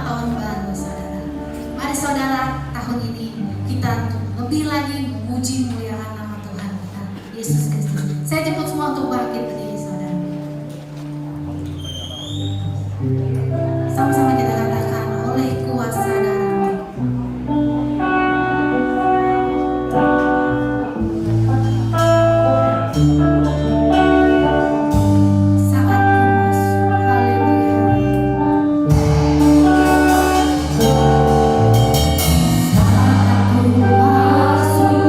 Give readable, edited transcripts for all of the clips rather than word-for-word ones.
tahun baru saudara. Mari saudara, tahun ini kita lebih lagi memuji muliakan nama Tuhan kita, Yesus Kristus. Saya jemput semua untuk bangkit berdiri saudara. Sama-sama kita katakan, oleh kuasa darah Aku masuk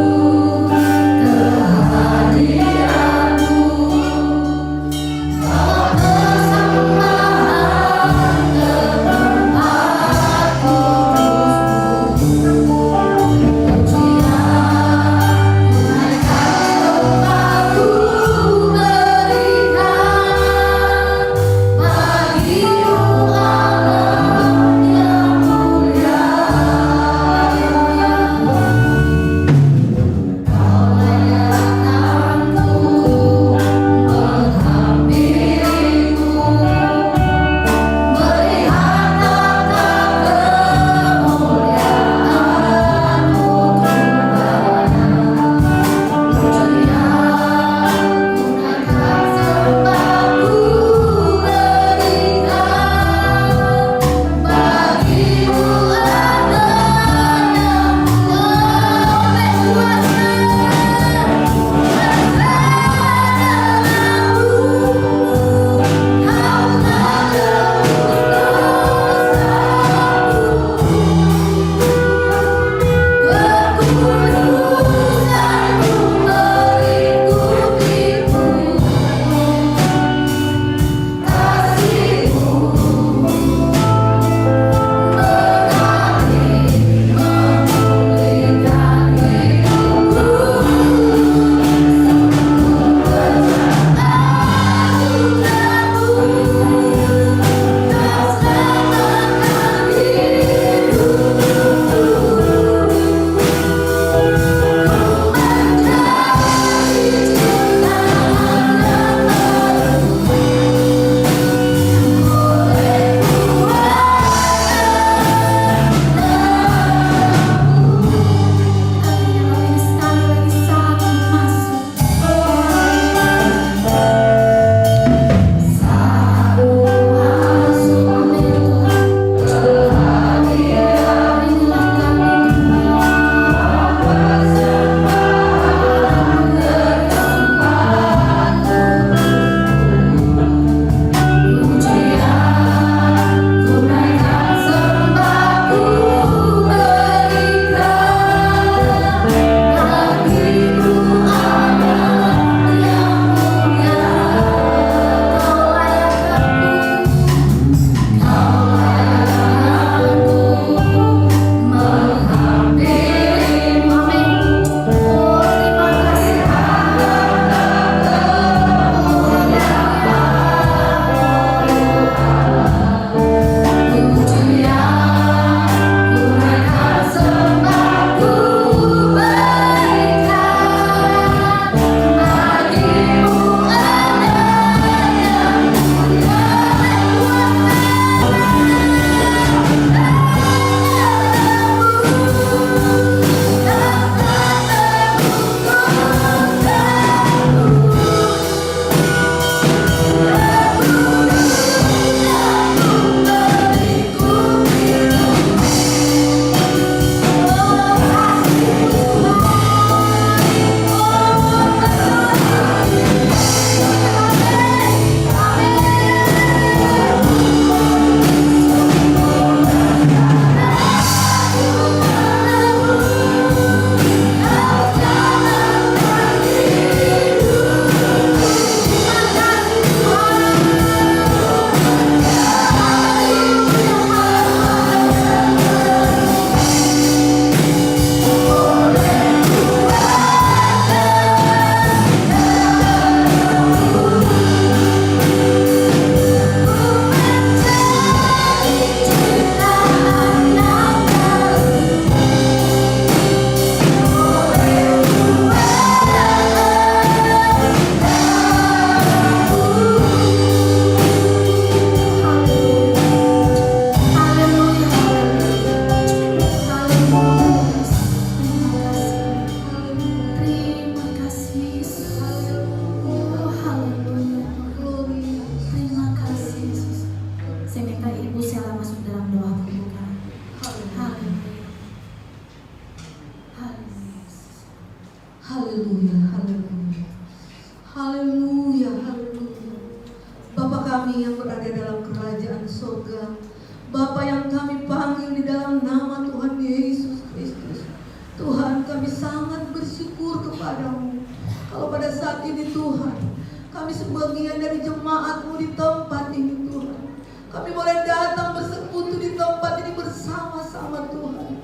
kami sebagian dari jemaat-Mu di tempat ini Tuhan. Kami boleh datang bersekutu di tempat ini bersama-sama Tuhan.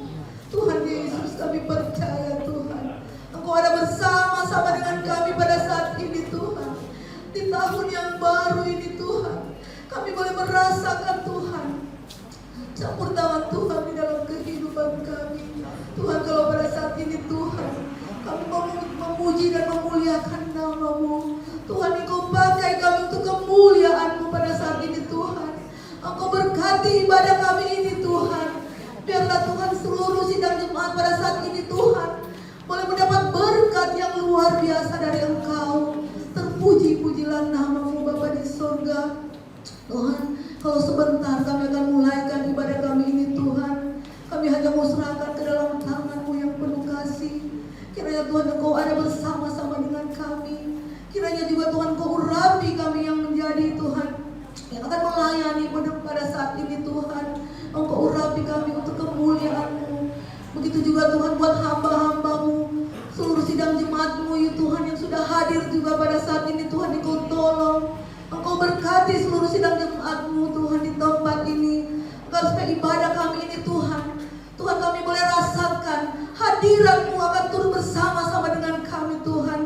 Tuhan Yesus, kami percaya Tuhan, Engkau ada bersama-sama dengan kami pada saat ini Tuhan. Di tahun yang baru ini Tuhan, kami boleh merasakan Tuhan campur tangan Tuhan di dalam kehidupan kami. Tuhan, kalau pada saat ini Tuhan, kami mau memuji dan memuliakan nama-Mu. Tuhan, Engkau pakai kami untuk kemuliaan-Mu pada saat ini Tuhan. Engkau berkati ibadah kami ini Tuhan. Biarlah Tuhan seluruh sidang jemaat pada saat ini Tuhan boleh mendapat berkat yang luar biasa dari Engkau. Terpuji-pujilah nama-Mu Bapa di surga. Tuhan, kalau sebentar kami akan mulaikan ibadah kami ini Tuhan, kami hanya mau serahkan ke dalam tangan-Mu yang penuh kasih. Kiranya Tuhan Engkau ada bersama-sama dengan kami. Kiranya juga Tuhan Engkau urapi kami yang menjadi Tuhan yang akan melayani pada saat ini Tuhan. Engkau urapi kami untuk kemuliaan-Mu. Begitu juga Tuhan buat hamba-hamba-Mu, seluruh sidang jemaat-Mu ya Tuhan yang sudah hadir juga pada saat ini Tuhan. Engkau tolong, Engkau berkati seluruh sidang jemaat-Mu Tuhan di tempat ini. Agar supaya ibadah kami ini Tuhan, Tuhan kami boleh rasakan hadirat-Mu akan turun bersama-sama dengan kami Tuhan.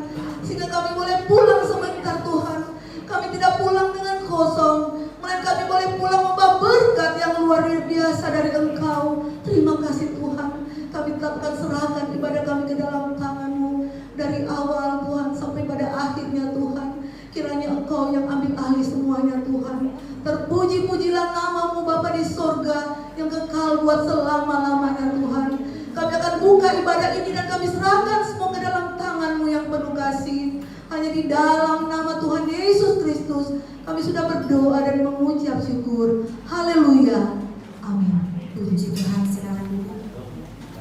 Sehingga kami boleh pulang sebentar Tuhan. Kami tidak pulang dengan kosong, melainkan kami boleh pulang membawa berkat yang luar biasa dari Engkau. Terima kasih Tuhan. Kami tetap akan serahkan ibadah kami ke dalam tangan-Mu dari awal Tuhan sampai pada akhirnya Tuhan. Kiranya Engkau yang ambil alih semuanya Tuhan. Terpuji-pujilah nama-Mu Bapa di sorga yang kekal buat selama-lamanya Tuhan. Kami akan buka ibadah ini dan kami serahkan semua ke dalam tangan-Mu yang penuh kasih. Hanya di dalam nama Tuhan Yesus Kristus kami sudah berdoa dan mengucap syukur. Haleluya. Amin. Puji Tuhan sekarang ini.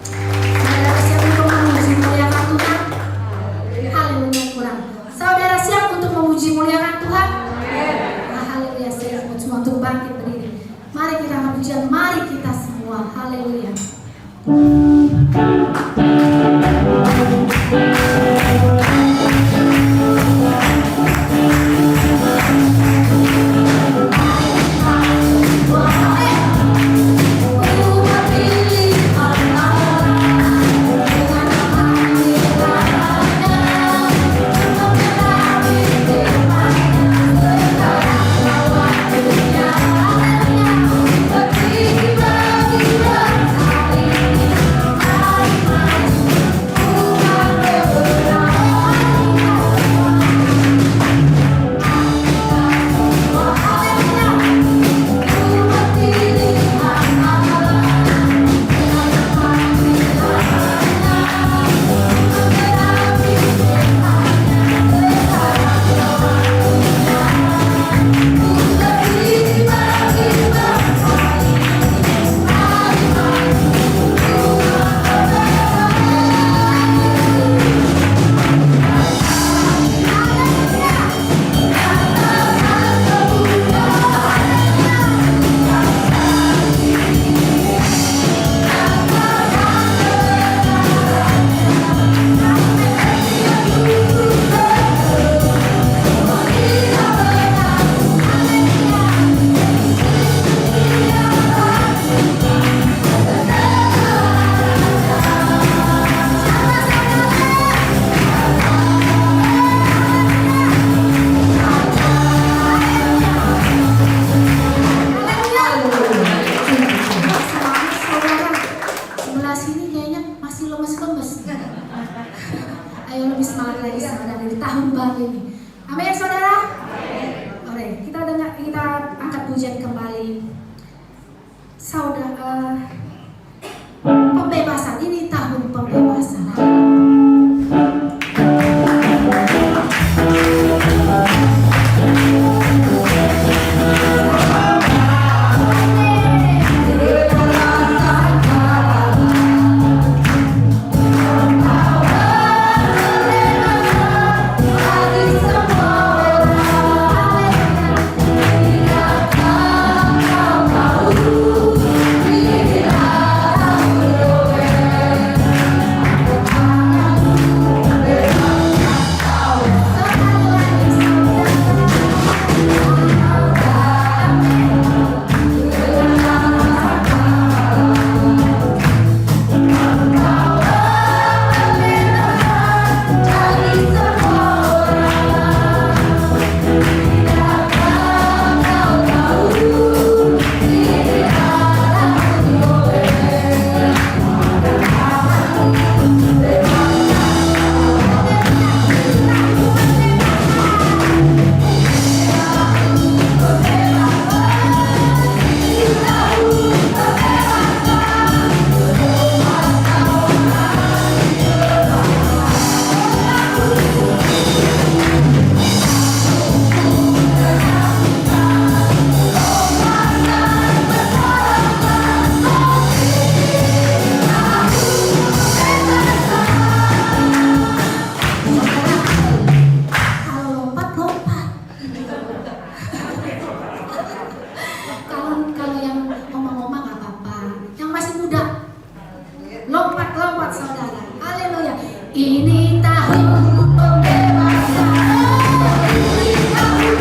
Saudara siap untuk memuji muliakan Tuhan? Haleluya kurang. Saudara siap untuk memuji muliakan Tuhan? Haleluya, siap semua untuk bangkit berdiri. Mari kita memuji, mari kita semua. Haleluya. Pembebasan ini tahun pembebasan. muda. Lompat-lompat saudara. Haleluya. Ini tahun pembebasan. Ini tahun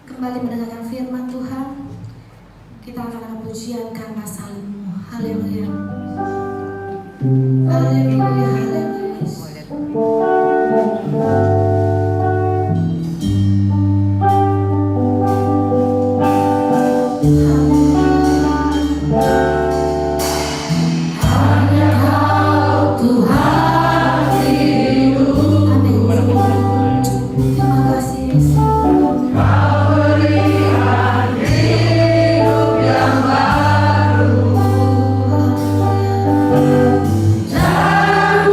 kembali mendengarkan firman Tuhan. Kita akan ada pujian karena salibmu. Haleluya. Haleluya, haleluya. Hanya Kau Tuhan hidup. Amin. Terima kasih Yesus. Jangan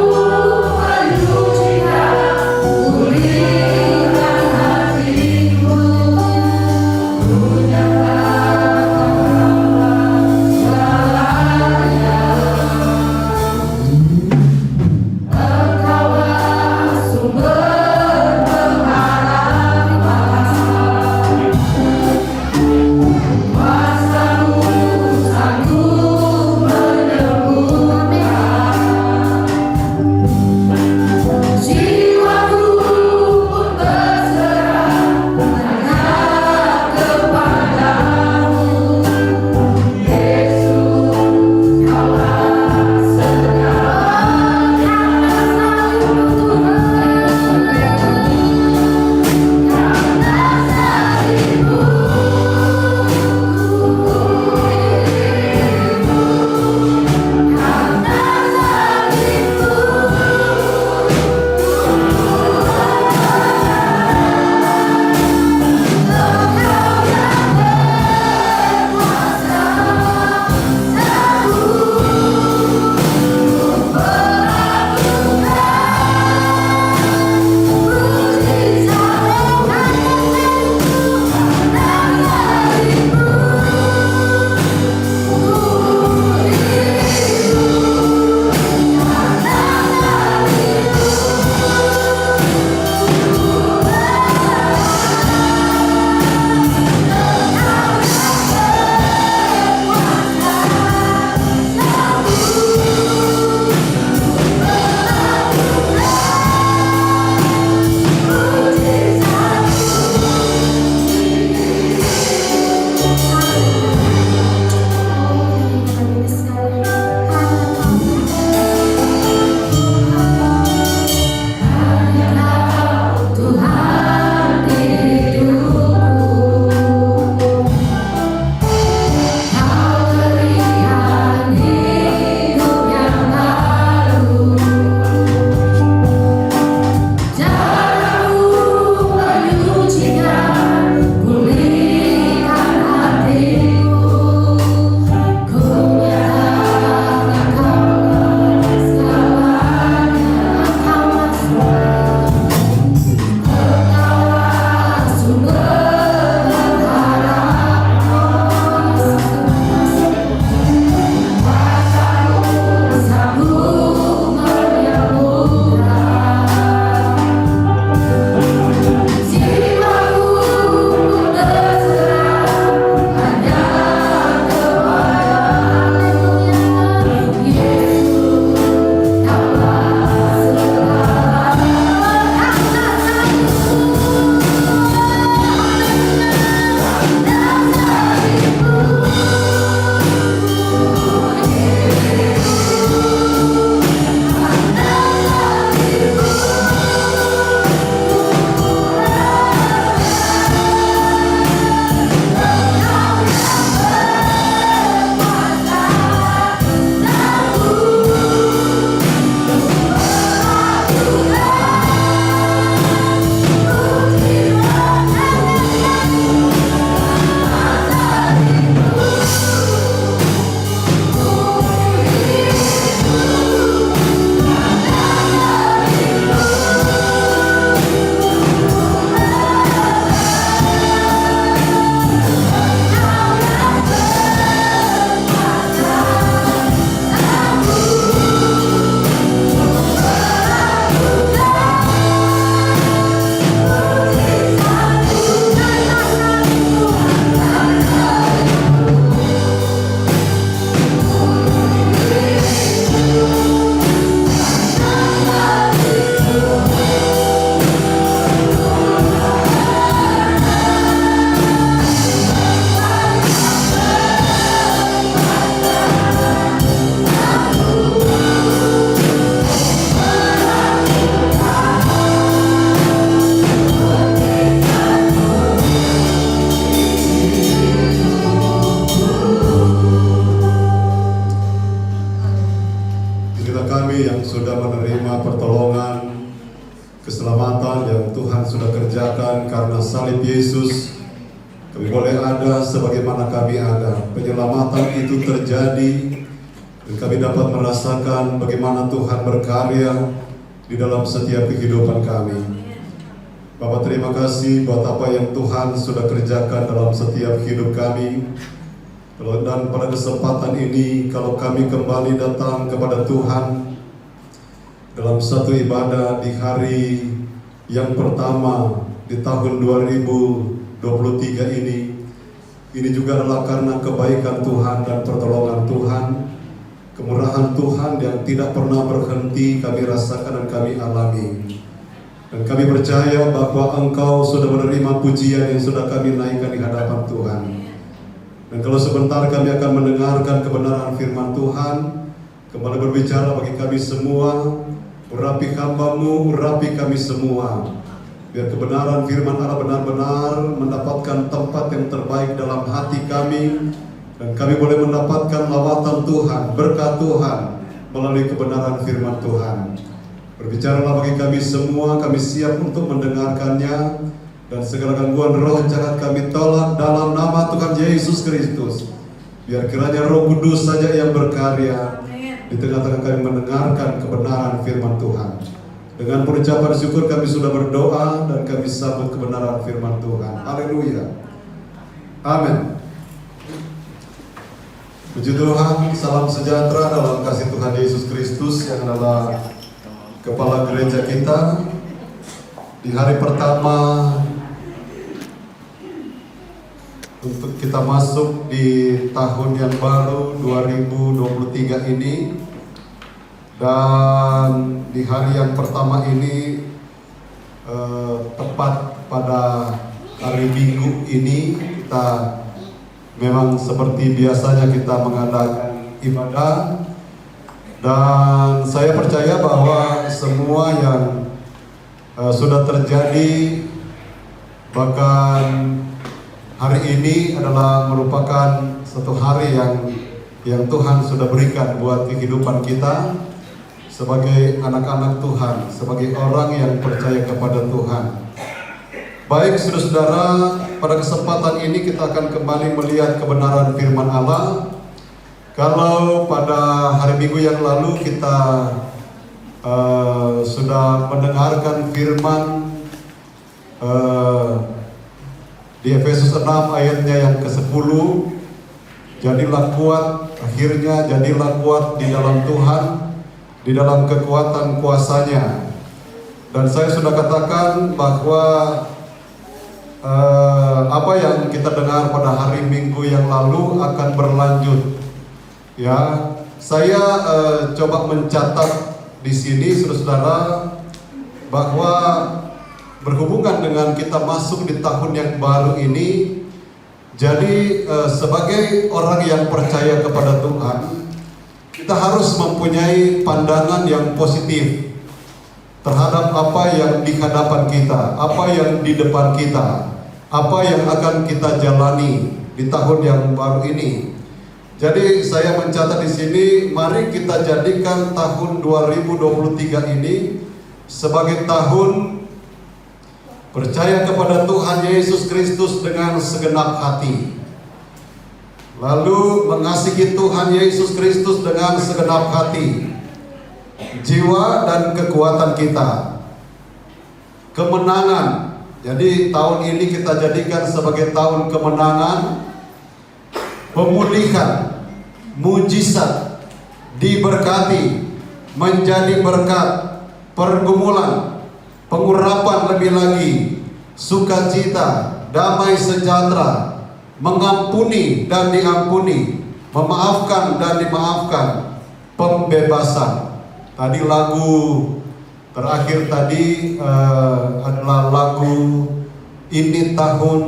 sudah menerima pertolongan, keselamatan yang Tuhan sudah kerjakan karena salib Yesus. Kami boleh ada sebagaimana kami ada. Penyelamatan itu terjadi dan kami dapat merasakan bagaimana Tuhan berkarya di dalam setiap kehidupan kami. Bapak, terima kasih buat apa yang Tuhan sudah kerjakan dalam setiap hidup kami. Dan pada kesempatan ini, kalau kami kembali datang kepada Tuhan dalam satu ibadah di hari yang pertama di tahun 2023 ini juga adalah karena kebaikan Tuhan dan pertolongan Tuhan, kemurahan Tuhan yang tidak pernah berhenti kami rasakan dan kami alami. Dan kami percaya bahwa Engkau sudah menerima pujian yang sudah kami naikkan di hadapan Tuhan. Dan kalau sebentar kami akan mendengarkan kebenaran firman Tuhan, kembali berbicara bagi kami semua, urapi hamba-Mu, urapi kami semua. Biar kebenaran firman Allah benar-benar mendapatkan tempat yang terbaik dalam hati kami, dan kami boleh mendapatkan lawatan Tuhan, berkat Tuhan melalui kebenaran firman Tuhan. Berbicaralah bagi kami semua, kami siap untuk mendengarkannya, dan segala gangguan roh jahat kami tolak dalam nama Tuhan Yesus Kristus. Biar kiranya Roh Kudus saja yang berkarya di tengah-tengah kami mendengarkan kebenaran firman Tuhan. Dengan pengucapan syukur kami sudah berdoa dan kami sambut kebenaran firman Tuhan. Haleluya. Amin. Puji Tuhan, salam sejahtera dalam kasih Tuhan Yesus Kristus yang adalah Kepala Gereja kita. Di hari pertama untuk kita masuk di tahun yang baru 2023 ini, dan di hari yang pertama ini tepat pada hari Minggu ini kita memang seperti biasanya kita mengadakan ibadah. Dan saya percaya bahwa semua yang sudah terjadi, bahkan hari ini adalah merupakan satu hari yang Tuhan sudah berikan buat kehidupan kita sebagai anak-anak Tuhan, sebagai orang yang percaya kepada Tuhan. Baik saudara-saudara, pada kesempatan ini kita akan kembali melihat kebenaran firman Allah. Kalau pada hari Minggu yang lalu kita sudah mendengarkan firman di Efesus 6 ayatnya yang ke-10, jadilah kuat, akhirnya jadilah kuat di dalam Tuhan, di dalam kekuatan kuasa-Nya. Dan saya sudah katakan bahwa apa yang kita dengar pada hari Minggu yang lalu akan berlanjut. Ya, saya coba mencatat di sini, saudara-saudara, bahwa berhubungan dengan kita masuk di tahun yang baru ini, jadi sebagai orang yang percaya kepada Tuhan, kita harus mempunyai pandangan yang positif terhadap apa yang di hadapan kita, apa yang di depan kita, apa yang akan kita jalani di tahun yang baru ini. Jadi saya mencatat di sini, mari kita jadikan tahun 2023 ini sebagai tahun percaya kepada Tuhan Yesus Kristus dengan segenap hati, lalu mengasihi Tuhan Yesus Kristus dengan segenap hati, jiwa dan kekuatan kita, kemenangan. Jadi tahun ini kita jadikan sebagai tahun kemenangan, pemulihan, mujizat, diberkati, menjadi berkat, pergumulan, pengurapan lebih lagi, sukacita, damai sejahtera, mengampuni dan diampuni, memaafkan dan dimaafkan, pembebasan. Tadi lagu terakhir tadi adalah lagu Ini Tahun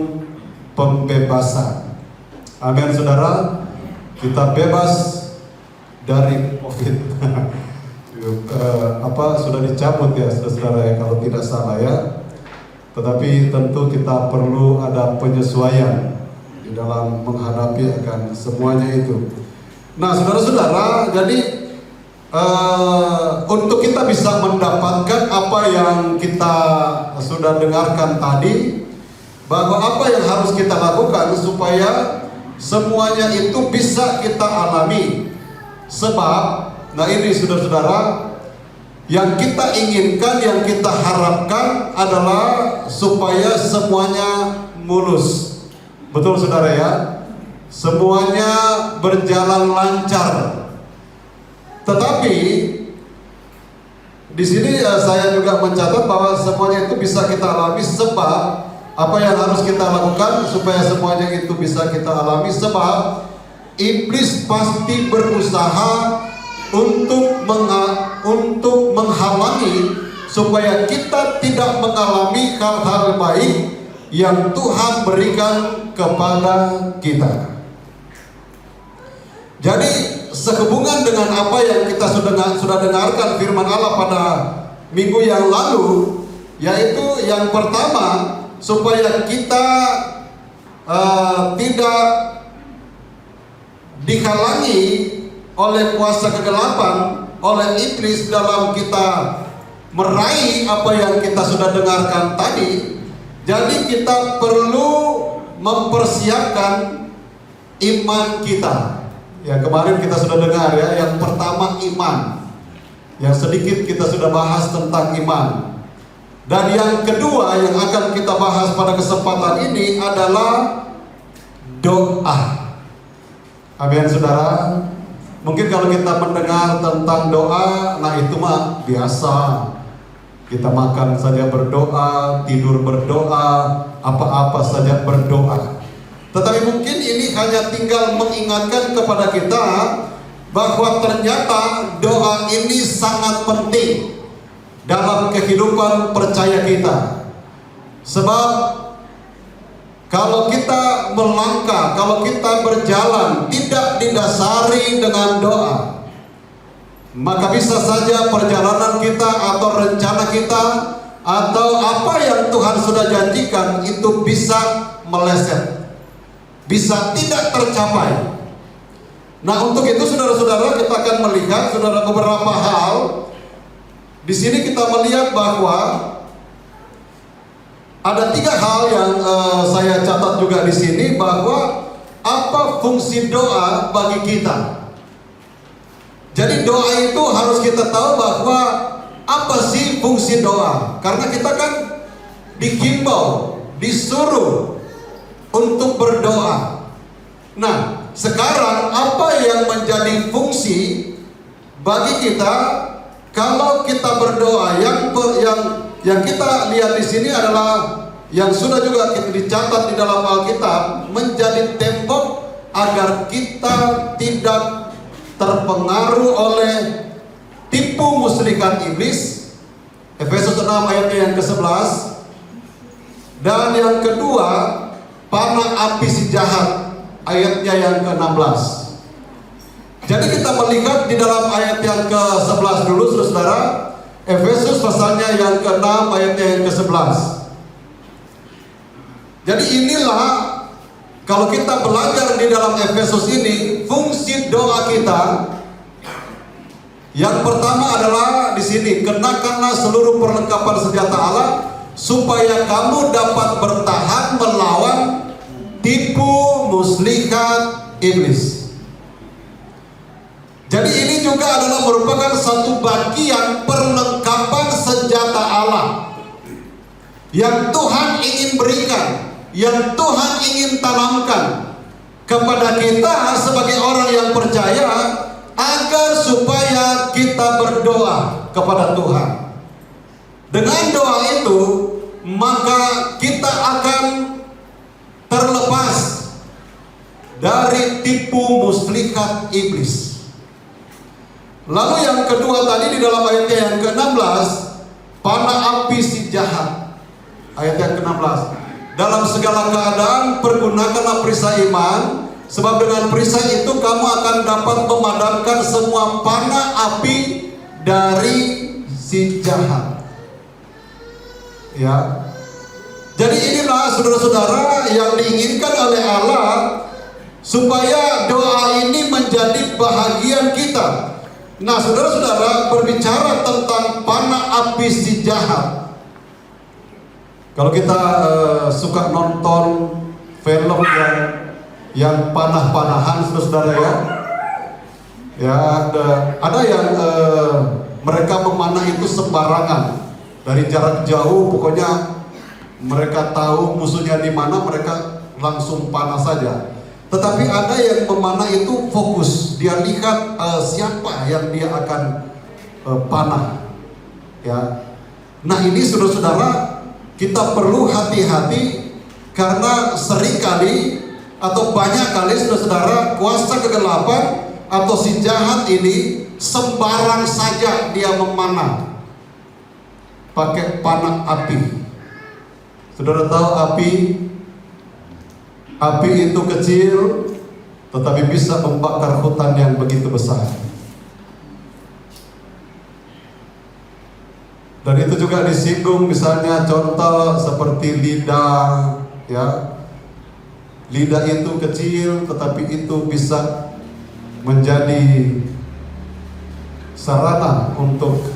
Pembebasan. Amin saudara. Kita bebas dari COVID. Sudah dicabut ya saudara ya, kalau tidak salah ya. Tetapi tentu kita perlu ada penyesuaian di dalam menghadapi akan semuanya itu. Nah saudara-saudara, jadi untuk kita bisa mendapatkan apa yang kita sudah dengarkan tadi, bahwa apa yang harus kita lakukan supaya semuanya itu bisa kita alami. Sebab, nah ini saudara-saudara, yang kita inginkan, yang kita harapkan adalah supaya semuanya mulus. Betul saudara ya? Semuanya berjalan lancar. Tetapi di sini saya juga mencatat bahwa semuanya itu bisa kita alami, sebab apa yang harus kita lakukan supaya semuanya itu bisa kita alami, sebab iblis pasti berusaha untuk menghalangi supaya kita tidak mengalami hal-hal baik yang Tuhan berikan kepada kita. Jadi sehubungan dengan apa yang kita sudah dengarkan firman Allah pada minggu yang lalu, yaitu yang pertama, supaya kita tidak dihalangi oleh kuasa kegelapan, oleh iblis dalam kita meraih apa yang kita sudah dengarkan tadi. Jadi kita perlu mempersiapkan iman kita. Ya, kemarin kita sudah dengar ya, yang pertama iman. Yang sedikit kita sudah bahas tentang iman. Dan yang kedua yang akan kita bahas pada kesempatan ini adalah doa. Amin saudara. Mungkin kalau kita mendengar tentang doa, nah itu mah biasa. Kita makan saja berdoa, tidur berdoa, apa-apa saja berdoa. Tetapi mungkin ini hanya tinggal mengingatkan kepada kita bahwa ternyata doa ini sangat penting dalam kehidupan percaya kita. Sebab kalau kita melangkah, kalau kita berjalan tidak didasari dengan doa, maka bisa saja perjalanan kita atau rencana kita atau apa yang Tuhan sudah janjikan itu bisa meleset, bisa tidak tercapai. Nah, untuk itu saudara-saudara, kita akan melihat saudara beberapa hal. Di sini kita melihat bahwa ada 3 hal yang saya catat juga di sini, bahwa apa fungsi doa bagi kita. Jadi doa itu harus kita tahu bahwa apa sih fungsi doa. Karena kita kan dihimbau, disuruh untuk berdoa. Nah, sekarang apa yang menjadi fungsi bagi kita kalau kita berdoa? Yang kita lihat di sini adalah yang sudah juga kita dicatat di dalam Alkitab, menjadi tembok agar kita tidak terpengaruh oleh tipu muslihat iblis. Efesus 6 ayatnya yang ke-11. Dan yang kedua, panah api si jahat, ayatnya yang ke-16. Jadi kita melihat di dalam ayat yang ke-11 dulu saudara. Efesus pasalnya yang ke-6 ayatnya yang ke-11. Jadi inilah, kalau kita belajar di dalam Efesus ini, fungsi doa kita. Yang pertama adalah di sini, kenakanlah seluruh perlengkapan senjata Allah supaya kamu dapat bertahan melawan tipu muslihat iblis. Jadi ini juga adalah merupakan satu bagian perlengkapan senjata Allah yang Tuhan ingin berikan, yang Tuhan ingin tanamkan kepada kita sebagai orang yang percaya, agar supaya kita berdoa kepada Tuhan. Dengan doa itu, maka kita akan terlepas dari tipu muslihat iblis. Lalu yang kedua tadi di dalam ayatnya yang ke-16, panah api si jahat, ayat yang ke-16. Dalam segala keadaan pergunakanlah perisai iman, sebab dengan perisai itu kamu akan dapat memadamkan semua panah api dari si jahat. Ya. Jadi inilah saudara-saudara yang diinginkan oleh Allah, supaya doa ini menjadi bahagian kita, Nah, saudara-saudara, berbicara tentang panah api si jahat. Kalau kita suka nonton film yang panah-panahan, saudara-saudara ya, ada yang mereka memanah itu sembarangan dari jarak jauh, pokoknya mereka tahu musuhnya di mana, mereka langsung panah saja. Tetapi ada yang memanah itu fokus, dia lihat siapa yang dia akan panah. Ya, nah ini saudara-saudara, kita perlu hati-hati karena seringkali atau banyak kali saudara-saudara, kuasa kegelapan atau si jahat ini sembarang saja dia memanah pakai panah api. Saudara tahu api itu kecil tetapi bisa membakar hutan yang begitu besar. Dan itu juga disinggung, misalnya contoh seperti lidah, ya. Lidah itu kecil tetapi itu bisa menjadi sarana untuk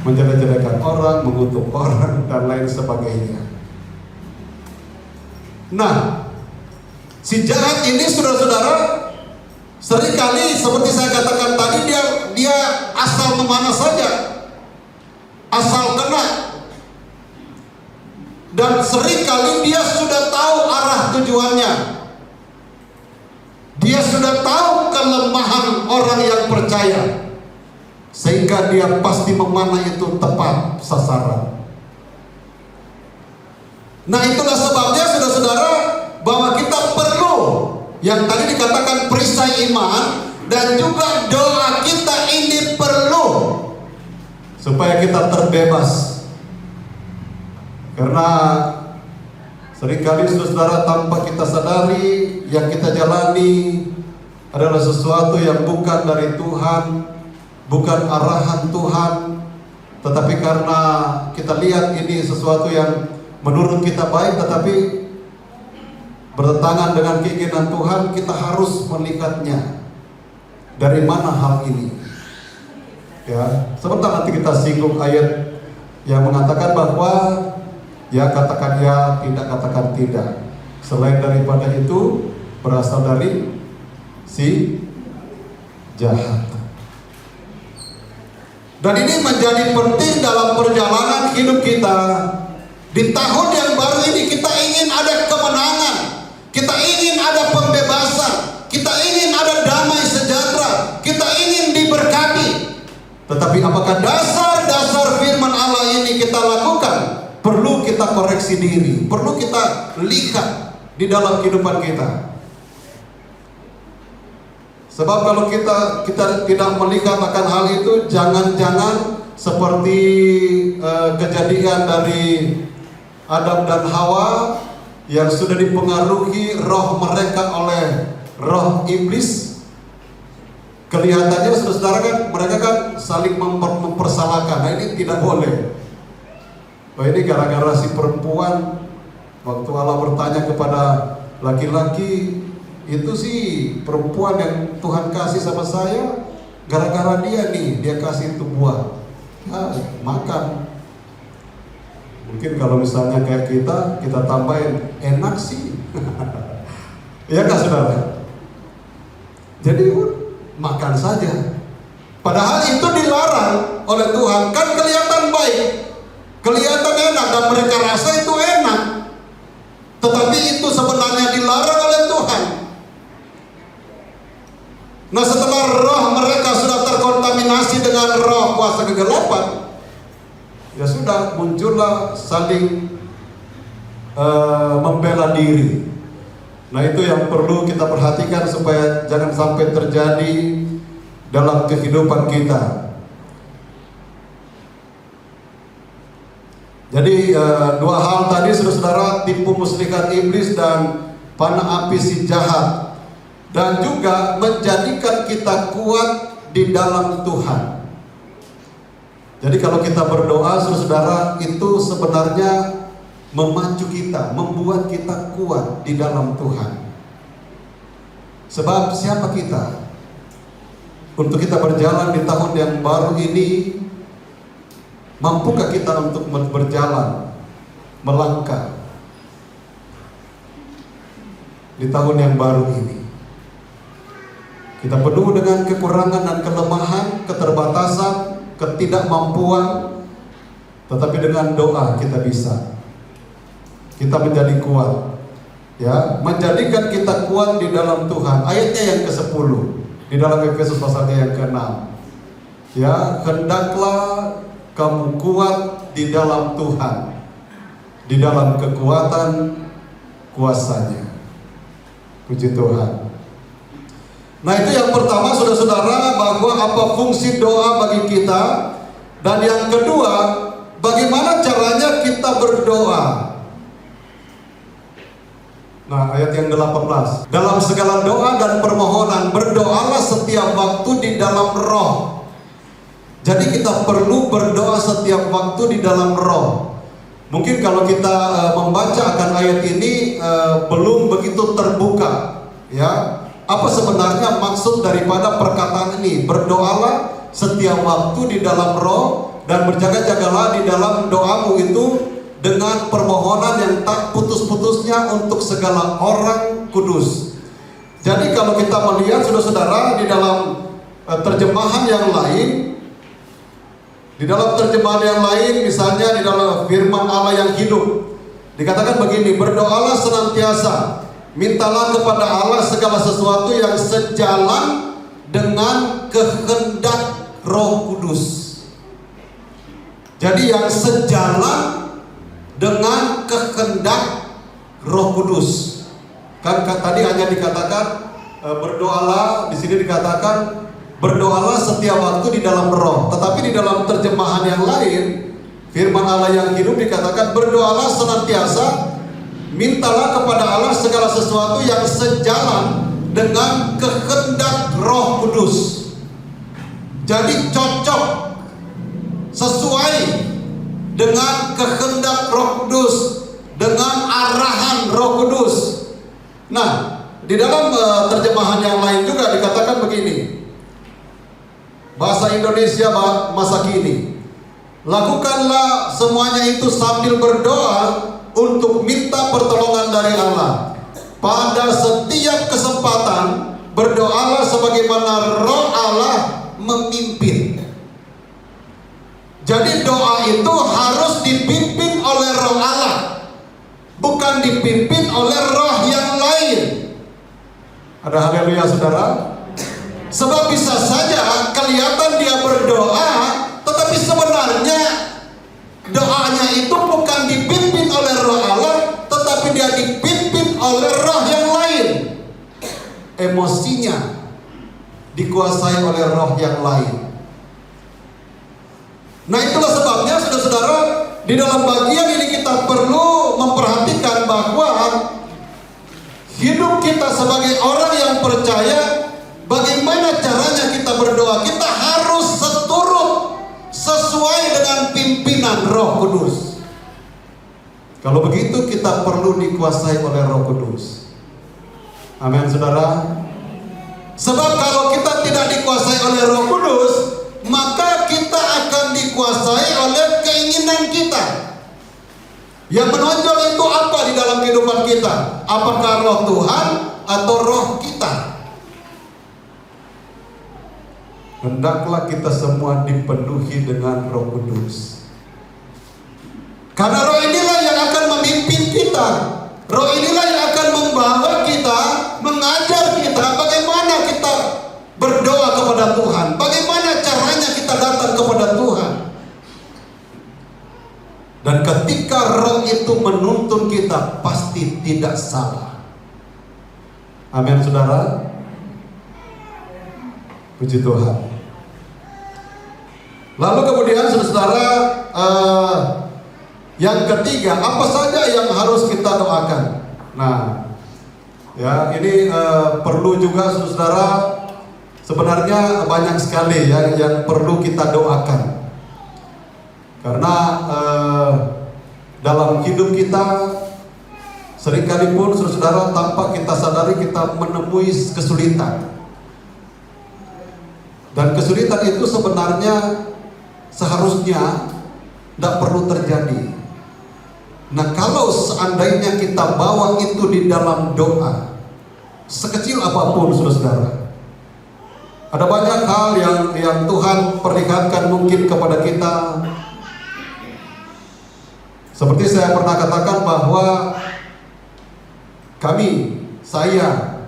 menjelek-jelekan orang, mengutuk orang, dan lain sebagainya. Nah, si jahat ini saudara-saudara, seringkali seperti saya katakan tadi, dia asal memanah saja, asal kena. Dan seringkali dia sudah tahu arah tujuannya. Dia sudah tahu kelemahan orang yang percaya, sehingga dia pasti memanah itu tepat sasaran. Nah, itulah sebabnya saudara-saudara, bahwa kita perlu yang tadi dikatakan perisai iman, dan juga doa kita ini perlu supaya kita terbebas. Karena seringkali saudara, tanpa kita sadari, yang kita jalani adalah sesuatu yang bukan dari Tuhan, bukan arahan Tuhan. Tetapi karena kita lihat ini sesuatu yang menurut kita baik, tetapi bertentangan dengan keinginan Tuhan, kita harus melihatnya dari mana hal ini. Ya, sebentar nanti kita singgung ayat yang mengatakan bahwa ya katakan ya, tidak katakan tidak. Selain daripada itu berasal dari si jahat. Dan ini menjadi penting dalam perjalanan hidup kita. Di tahun yang baru ini kita ingin ada kemenangan, kita ingin ada pembebasan, kita ingin ada damai sejahtera, kita ingin diberkati. Tetapi apakah dasar-dasar firman Allah ini kita lakukan? Perlu kita koreksi diri, perlu kita lihat di dalam kehidupan kita. Sebab kalau kita tidak melihat akan hal itu, jangan-jangan seperti kejadian dari Adam dan Hawa yang sudah dipengaruhi roh mereka oleh roh iblis. Kelihatannya saudara kan, mereka kan saling mempersalahkan. Nah, ini tidak boleh. Oh, ini gara-gara si perempuan, waktu Allah bertanya kepada laki-laki, itu sih perempuan yang Tuhan kasih sama saya, gara-gara dia nih, dia kasih itu buah, makan. Mungkin kalau misalnya kayak kita tambahin, enak sih. Iya nggak saudara? Jadi makan saja. Padahal itu dilarang oleh Tuhan. Kan kelihatan baik, kelihatan enak, dan mereka rasa itu enak. Tetapi itu sebenarnya dilarang oleh Tuhan. Nah, setelah roh mereka sudah terkontaminasi dengan roh kuasa kegelapan, ya sudah, muncullah saling membela diri. Nah, itu yang perlu kita perhatikan supaya jangan sampai terjadi dalam kehidupan kita. Jadi dua hal tadi saudara, tipu muslihat iblis dan panah api si jahat, dan juga menjadikan kita kuat di dalam Tuhan. Jadi kalau kita berdoa saudara, itu sebenarnya memacu kita, membuat kita kuat di dalam Tuhan. Sebab siapa kita? untuk kita berjalan di tahun yang baru ini? Mampukah kita untuk berjalan, melangkah di tahun yang baru ini? Kita penuh dengan kekurangan dan kelemahan, keterbatasan, ketidakmampuan, tetapi dengan doa kita bisa. Kita menjadi kuat, ya, menjadikan kita kuat di dalam Tuhan. Ayatnya yang ke-10 di dalam Efesus pasalnya yang ke-6. Ya, hendaklah kamu kuat di dalam Tuhan, di dalam kekuatan kuasanya. Puji Tuhan. Nah, itu yang pertama, saudara-saudara, bahwa apa fungsi doa bagi kita. Dan yang kedua, bagaimana caranya kita berdoa. Nah, ayat yang 18. Dalam segala doa dan permohonan, berdoalah setiap waktu di dalam roh. Jadi kita perlu berdoa setiap waktu di dalam roh. Mungkin kalau kita membaca akan ayat ini belum begitu terbuka, ya. Apa sebenarnya maksud daripada perkataan ini? Berdoalah setiap waktu di dalam roh dan berjaga-jagalah di dalam doamu itu dengan permohonan yang tak putus-putusnya untuk segala orang kudus. Jadi kalau kita melihat saudara-saudara di dalam terjemahan yang lain, misalnya di dalam firman Allah yang hidup, dikatakan begini, berdoalah senantiasa, mintalah kepada Allah segala sesuatu yang sejalan dengan kehendak Roh Kudus. Jadi yang sejalan dengan kehendak Roh Kudus. Kan tadi hanya dikatakan berdoalah, di sini dikatakan berdoalah setiap waktu di dalam roh. Tetapi di dalam terjemahan yang lain, firman Allah yang hidup dikatakan berdoalah senantiasa, mintalah kepada Allah segala sesuatu yang sejalan dengan kehendak Roh Kudus. Jadi cocok, sesuai dengan kehendak Roh Kudus, dengan arahan Roh Kudus. Nah, di dalam terjemahan yang lain juga dikatakan begini, bahasa Indonesia masa kini, lakukanlah semuanya itu sambil berdoa untuk minta pertolongan dari Allah. Pada setiap kesempatan berdoalah sebagaimana Roh Allah memimpin. Jadi doa itu harus dipimpin oleh Roh Allah, bukan dipimpin oleh roh yang lain. Ada haleluya saudara. Sebab bisa saja kelihatan dia berdoa, tetapi sebenarnya doanya itu bukan dipimpin oleh Roh Allah, tetapi dia dipimpin oleh roh yang lain. Emosinya dikuasai oleh roh yang lain. Nah, itulah sebabnya saudara-saudara, di dalam bagian ini kita perlu memperhatikan bahwa hidup kita sebagai orang yang percaya, bagaimana caranya kita berdoa. Kita harus sesuai dengan pimpinan Roh Kudus. Kalau begitu kita perlu dikuasai oleh Roh Kudus. Amin saudara. Sebab kalau kita tidak dikuasai oleh Roh Kudus, maka kita akan dikuasai oleh keinginan kita. Yang menonjol itu apa di dalam kehidupan kita? Apakah roh Tuhan atau roh kita? Hendaklah kita semua dipenuhi dengan Roh Kudus. Karena roh inilah yang akan memimpin kita. Roh inilah yang akan membawa kita, mengajar kita bagaimana kita berdoa kepada Tuhan, bagaimana caranya kita datang kepada Tuhan. Dan ketika roh itu menuntun kita, pasti tidak salah. Amin saudara. Puji Tuhan. Lalu kemudian saudara, yang ketiga, apa saja yang harus kita doakan? Nah, ya ini perlu juga saudara, sebenarnya banyak sekali ya yang perlu kita doakan. Karena dalam hidup kita seringkali pun saudara, tanpa kita sadari kita menemui kesulitan. Dan kesulitan itu sebenarnya seharusnya tidak perlu terjadi. Nah, kalau seandainya kita bawa itu di dalam doa, sekecil apapun saudara-saudara, ada banyak hal yang Tuhan perlihatkan mungkin kepada kita. Seperti saya pernah katakan bahwa saya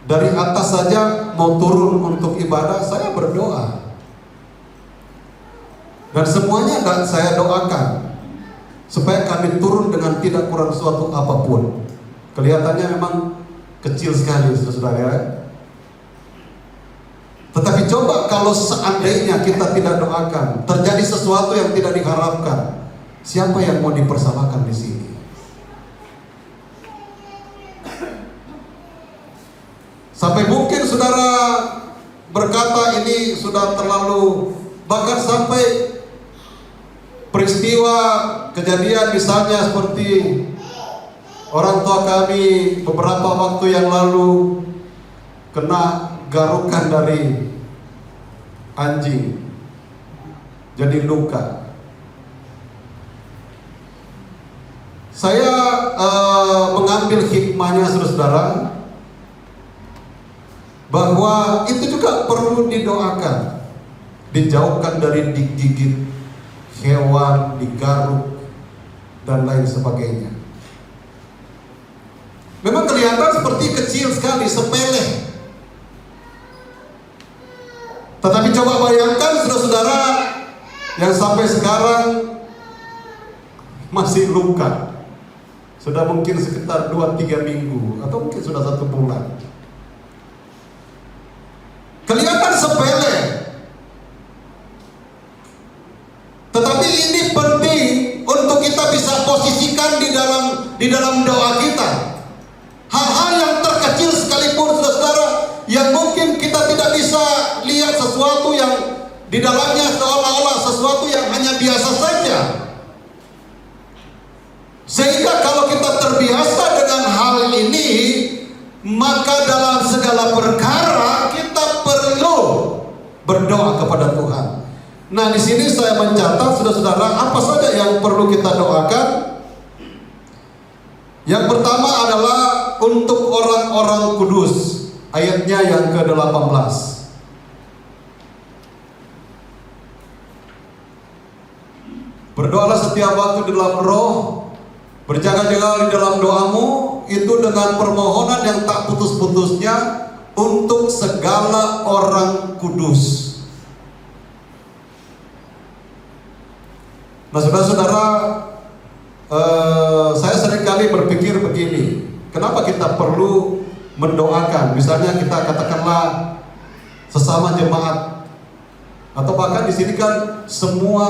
dari atas saja mau turun untuk ibadah, saya berdoa. Dan semuanya saya doakan supaya kami turun dengan tidak kurang suatu apapun. Kelihatannya memang kecil sekali saudara ya. Tetapi coba kalau seandainya kita tidak doakan, terjadi sesuatu yang tidak diharapkan, siapa yang mau dipersalahkan di sini? Sampai mungkin saudara berkata ini sudah terlalu, bahkan sampai peristiwa kejadian misalnya seperti orang tua kami beberapa waktu yang lalu kena garukan dari anjing, jadi luka. Saya mengambil hikmahnya saudara, bahwa itu juga perlu didoakan, dijauhkan dari digigit hewan, digaruk dan lain sebagainya. Memang kelihatan seperti kecil sekali, sepele. Tetapi coba bayangkan saudara-saudara yang sampai sekarang masih luka, sudah mungkin sekitar 2-3 minggu atau mungkin sudah 1 bulan. Kelihatan sepele, tetapi ini penting untuk kita bisa posisikan di dalam doa kita. Hal-hal yang terkecil sekalipun saudara, yang mungkin kita tidak bisa lihat sesuatu yang di dalamnya seolah-olah sesuatu yang hanya biasa saja. Sehingga kalau kita terbiasa dengan hal ini, maka dalam segala perkara kita perlu berdoa kepada Tuhan. Nah, di sini saya mencatat saudara-saudara apa saja yang perlu kita doakan. Yang pertama adalah untuk orang-orang kudus, ayatnya yang ke-18. Berdoalah setiap waktu di dalam roh, berjaga-jaga di dalam doamu, itu dengan permohonan yang tak putus-putusnya untuk segala orang kudus. Nah saudara-saudara, saya seringkali berpikir begini, kenapa kita perlu mendoakan? Misalnya kita katakanlah sesama jemaat, atau bahkan di sini kan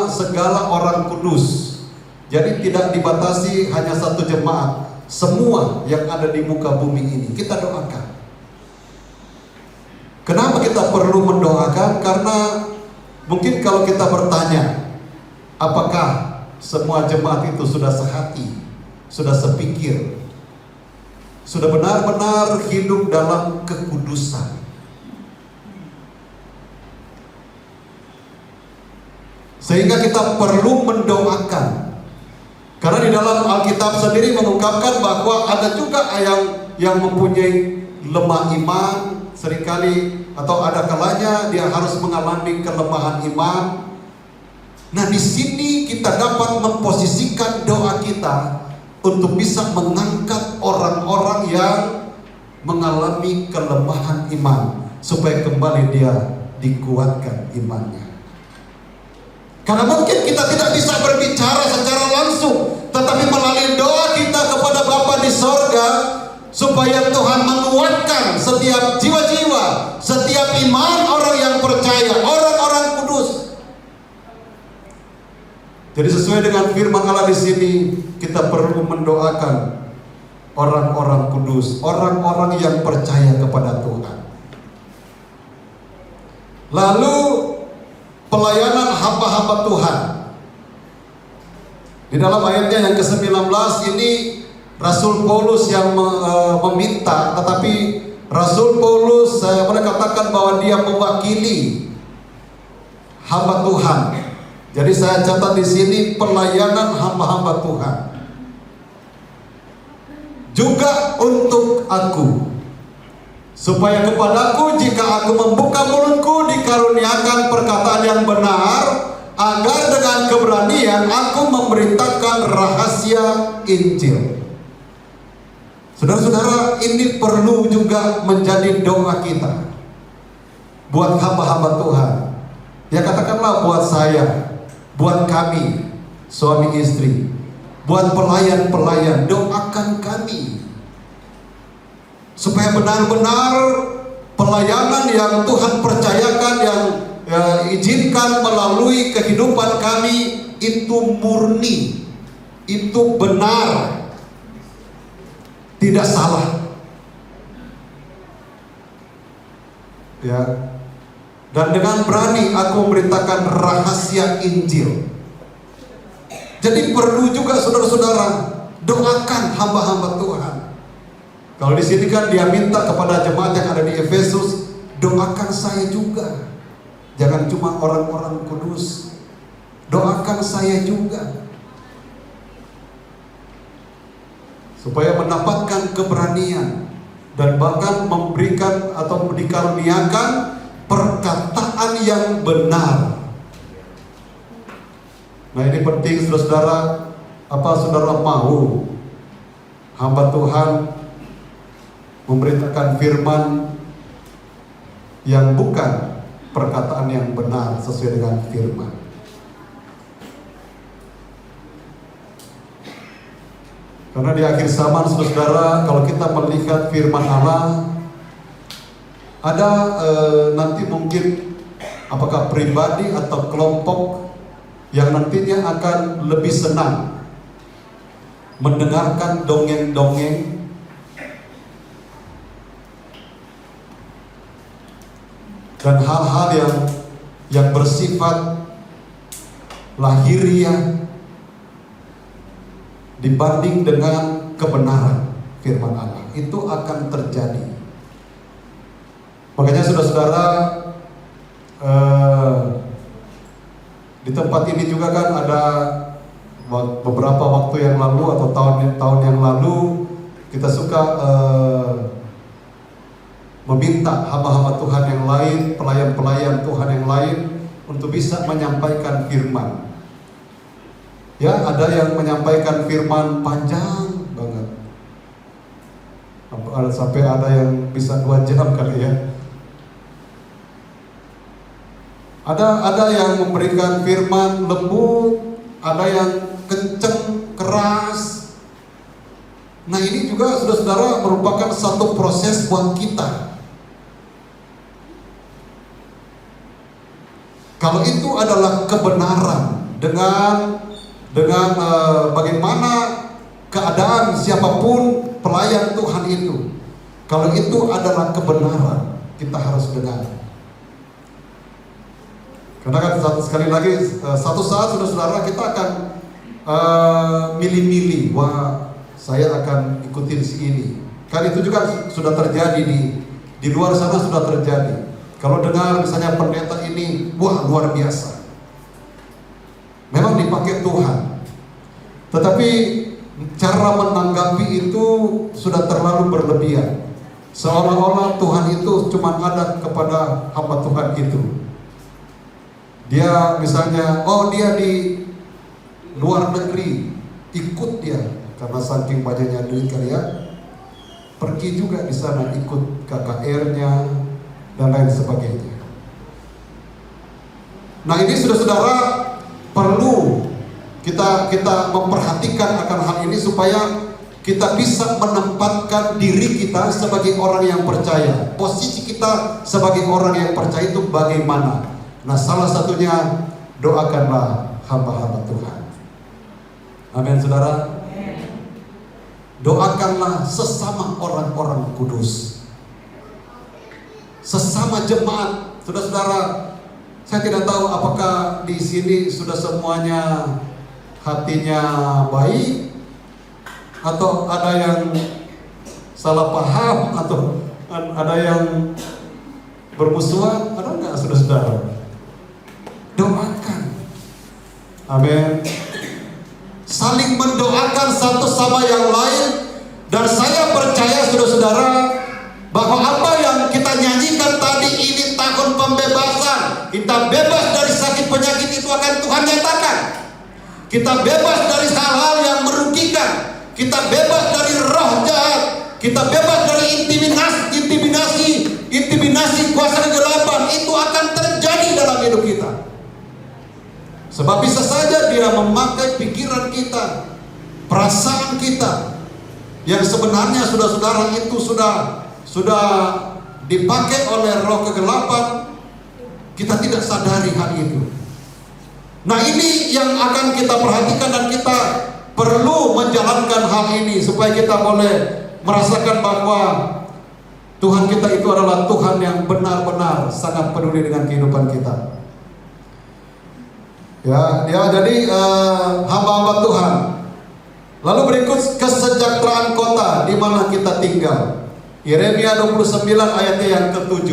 segala orang kudus. Jadi tidak dibatasi hanya satu jemaat, semua yang ada di muka bumi ini kita doakan. Kenapa kita perlu mendoakan? Karena mungkin kalau kita bertanya, apakah semua jemaat itu sudah sehati, sudah sepikir, sudah benar-benar hidup dalam kekudusan? Sehingga kita perlu mendoakan. Karena di dalam Alkitab sendiri mengungkapkan bahwa ada juga yang mempunyai lemah iman seringkali, atau ada kalanya dia harus mengalami kelemahan iman. Nah, di sini kita dapat memposisikan doa kita untuk bisa mengangkat orang-orang yang mengalami kelemahan iman, supaya kembali dia dikuatkan imannya. Karena mungkin kita tidak bisa berbicara secara langsung, tetapi melalui doa kita kepada Bapa di sorga, supaya Tuhan menguatkan setiap jiwa-jiwa, setiap iman orang yang percaya, orang-orang kudus. Jadi sesuai dengan firman Allah di sini, kita perlu mendoakan orang-orang kudus, orang-orang yang percaya kepada Tuhan. Lalu pelayanan hamba-hamba Tuhan. Di dalam ayatnya yang ke-19 ini Rasul Paulus yang meminta, tetapi Rasul Paulus saya boleh katakan bahwa dia mewakili hamba Tuhan. Jadi saya catat di sini pelayanan hamba-hamba Tuhan. Juga untuk aku, supaya kepadaku jika aku membuka mulutku dikaruniakan perkataan yang benar, agar dengan keberanian aku memberitakan rahasia Injil. Saudara-saudara, ini perlu juga menjadi doa kita buat hamba-hamba Tuhan. Ya katakanlah buat saya, buat kami, suami istri, buat pelayan-pelayan, doakan kami supaya benar-benar pelayanan yang Tuhan percayakan, yang izinkan melalui kehidupan kami itu murni, itu benar, tidak salah. Ya. Dan dengan berani aku memberitakan rahasia Injil. Jadi perlu juga saudara-saudara doakan hamba-hamba Tuhan. Kalau di sini kan dia minta kepada jemaat yang ada di Efesus, doakan saya juga. Jangan cuma orang-orang kudus, doakan saya juga. Supaya mendapatkan keberanian dan bahkan memberikan atau dikaruniakan perkataan yang benar. Nah ini penting saudara-saudara. Apa saudara mau hamba Tuhan memberitakan firman yang bukan perkataan yang benar sesuai dengan firman? Karena di akhir zaman saudara, kalau kita melihat firman Allah, ada nanti mungkin apakah pribadi atau kelompok yang nantinya akan lebih senang mendengarkan dongeng-dongeng dan hal-hal yang bersifat lahiriah dibanding dengan kebenaran firman Allah. Itu akan terjadi. Makanya saudara-saudara, di tempat ini juga kan ada beberapa waktu yang lalu atau tahun yang lalu kita suka meminta hamba-hamba Tuhan yang lain, pelayan-pelayan Tuhan yang lain untuk bisa menyampaikan firman. Ya, ada yang menyampaikan firman panjang banget. Sampai ada yang bisa 2 jam kali ya. Ada yang memberikan firman lembut, ada yang kenceng, keras. Nah ini juga saudara-saudara merupakan satu proses buat kita. Kalau itu adalah kebenaran dengan bagaimana keadaan siapapun pelayan Tuhan itu, kalau itu adalah kebenaran, kita harus dengar. Karena kan sekali lagi satu saat saudara-saudara kita akan milih-milih, wah saya akan ikutin si ini. Kan itu juga sudah terjadi di luar sana, sudah terjadi. Kalau dengar misalnya pendeta ini, wah luar biasa, memang dipakai Tuhan. Tetapi cara menanggapi itu sudah terlalu berlebihan. Seolah-olah Tuhan itu cuma ada kepada hamba Tuhan itu. Dia misalnya, oh dia di luar negeri, ikut dia karena saking banyaknya duit kali ya, pergi juga di sana ikut KKR-nya dan lain sebagainya. Nah ini saudara-saudara perlu kita memperhatikan akan hal ini supaya kita bisa menempatkan diri kita sebagai orang yang percaya. Posisi kita sebagai orang yang percaya itu bagaimana? Nah salah satunya doakanlah hamba-hamba Tuhan. Amin saudara. Doakanlah sesama orang-orang kudus, sesama jemaat. Saudara-saudara, saya tidak tahu apakah di sini sudah semuanya hatinya baik atau ada yang salah paham atau Ada yang bermusuhan? Ada nggak saudara-saudara? Doakan. Amin. Saling mendoakan satu sama yang lain. Dan saya percaya saudara-saudara bahwa apa yang kita nyanyikan tadi, ini tahun pembebasan. Kita bebas dari sakit penyakit, itu akan Tuhan nyatakan. Kita bebas dari hal-hal yang merugikan. Kita bebas dari roh jahat. Kita bebas dari intimidasi kuasa kegelapan. Itu akan terjadi dalam hidup kita. Sebab bisa saja dia memakai pikiran kita, perasaan kita, yang sebenarnya saudara-saudara itu sudah dipakai oleh roh kegelapan. Kita tidak sadari hal itu. Nah, ini yang akan kita perhatikan, dan kita perlu menjalankan hal ini supaya kita boleh merasakan bahwa Tuhan kita itu adalah Tuhan yang benar-benar sangat peduli dengan kehidupan kita. Jadi hamba-hamba Tuhan. Lalu berikut kesejahteraan kota di mana kita tinggal. Yeremia 29 ayatnya yang ke-7.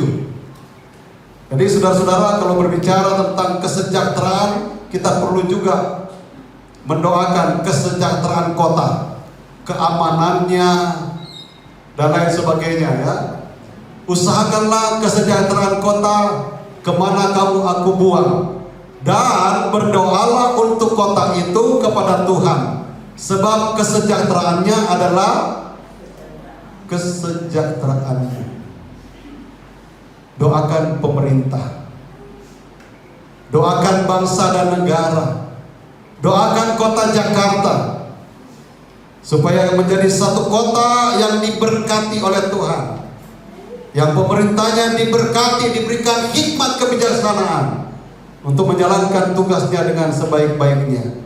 Jadi saudara-saudara, kalau berbicara tentang kesejahteraan, kita perlu juga mendoakan kesejahteraan kota, keamanannya, dan lain sebagainya ya. Usahakanlah kesejahteraan kota kemana kamu aku buang, dan berdoalah untuk kota itu kepada Tuhan. Sebab kesejahteraannya adalah kesejahteraannya. Doakan pemerintah, doakan bangsa dan negara, doakan kota Jakarta supaya menjadi satu kota yang diberkati oleh Tuhan, yang pemerintahnya diberkati, diberikan hikmat kebijaksanaan untuk menjalankan tugasnya dengan sebaik-baiknya.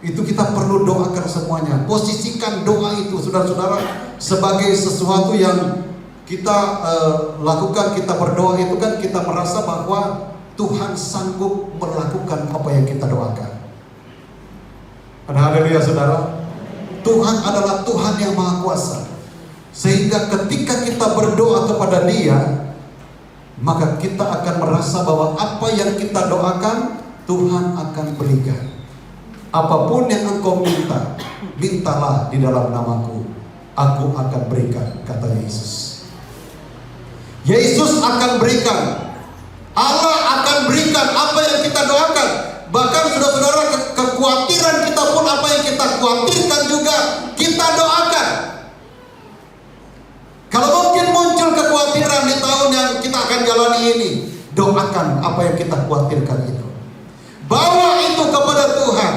Itu kita perlu doakan semuanya. Posisikan doa itu saudara-saudara sebagai sesuatu yang kita lakukan. Kita berdoa itu kan kita merasa bahwa Tuhan sanggup melakukan apa yang kita doakan. Haleluya saudara. Tuhan adalah Tuhan yang Maha Kuasa, sehingga ketika kita berdoa kepada Dia, maka kita akan merasa bahwa apa yang kita doakan Tuhan akan berikan. Apapun yang engkau minta, mintalah di dalam namaku, aku akan berikan, kata Yesus. Yesus akan berikan, Allah akan berikan apa yang kita doakan. Bahkan saudara-saudara, kekhawatiran kita pun, apa yang kita khawatirkan juga kita doakan. Kalau mungkin muncul kekhawatiran di tahun yang kita akan jalani ini, doakan apa yang kita khawatirkan itu, bawa itu kepada Tuhan.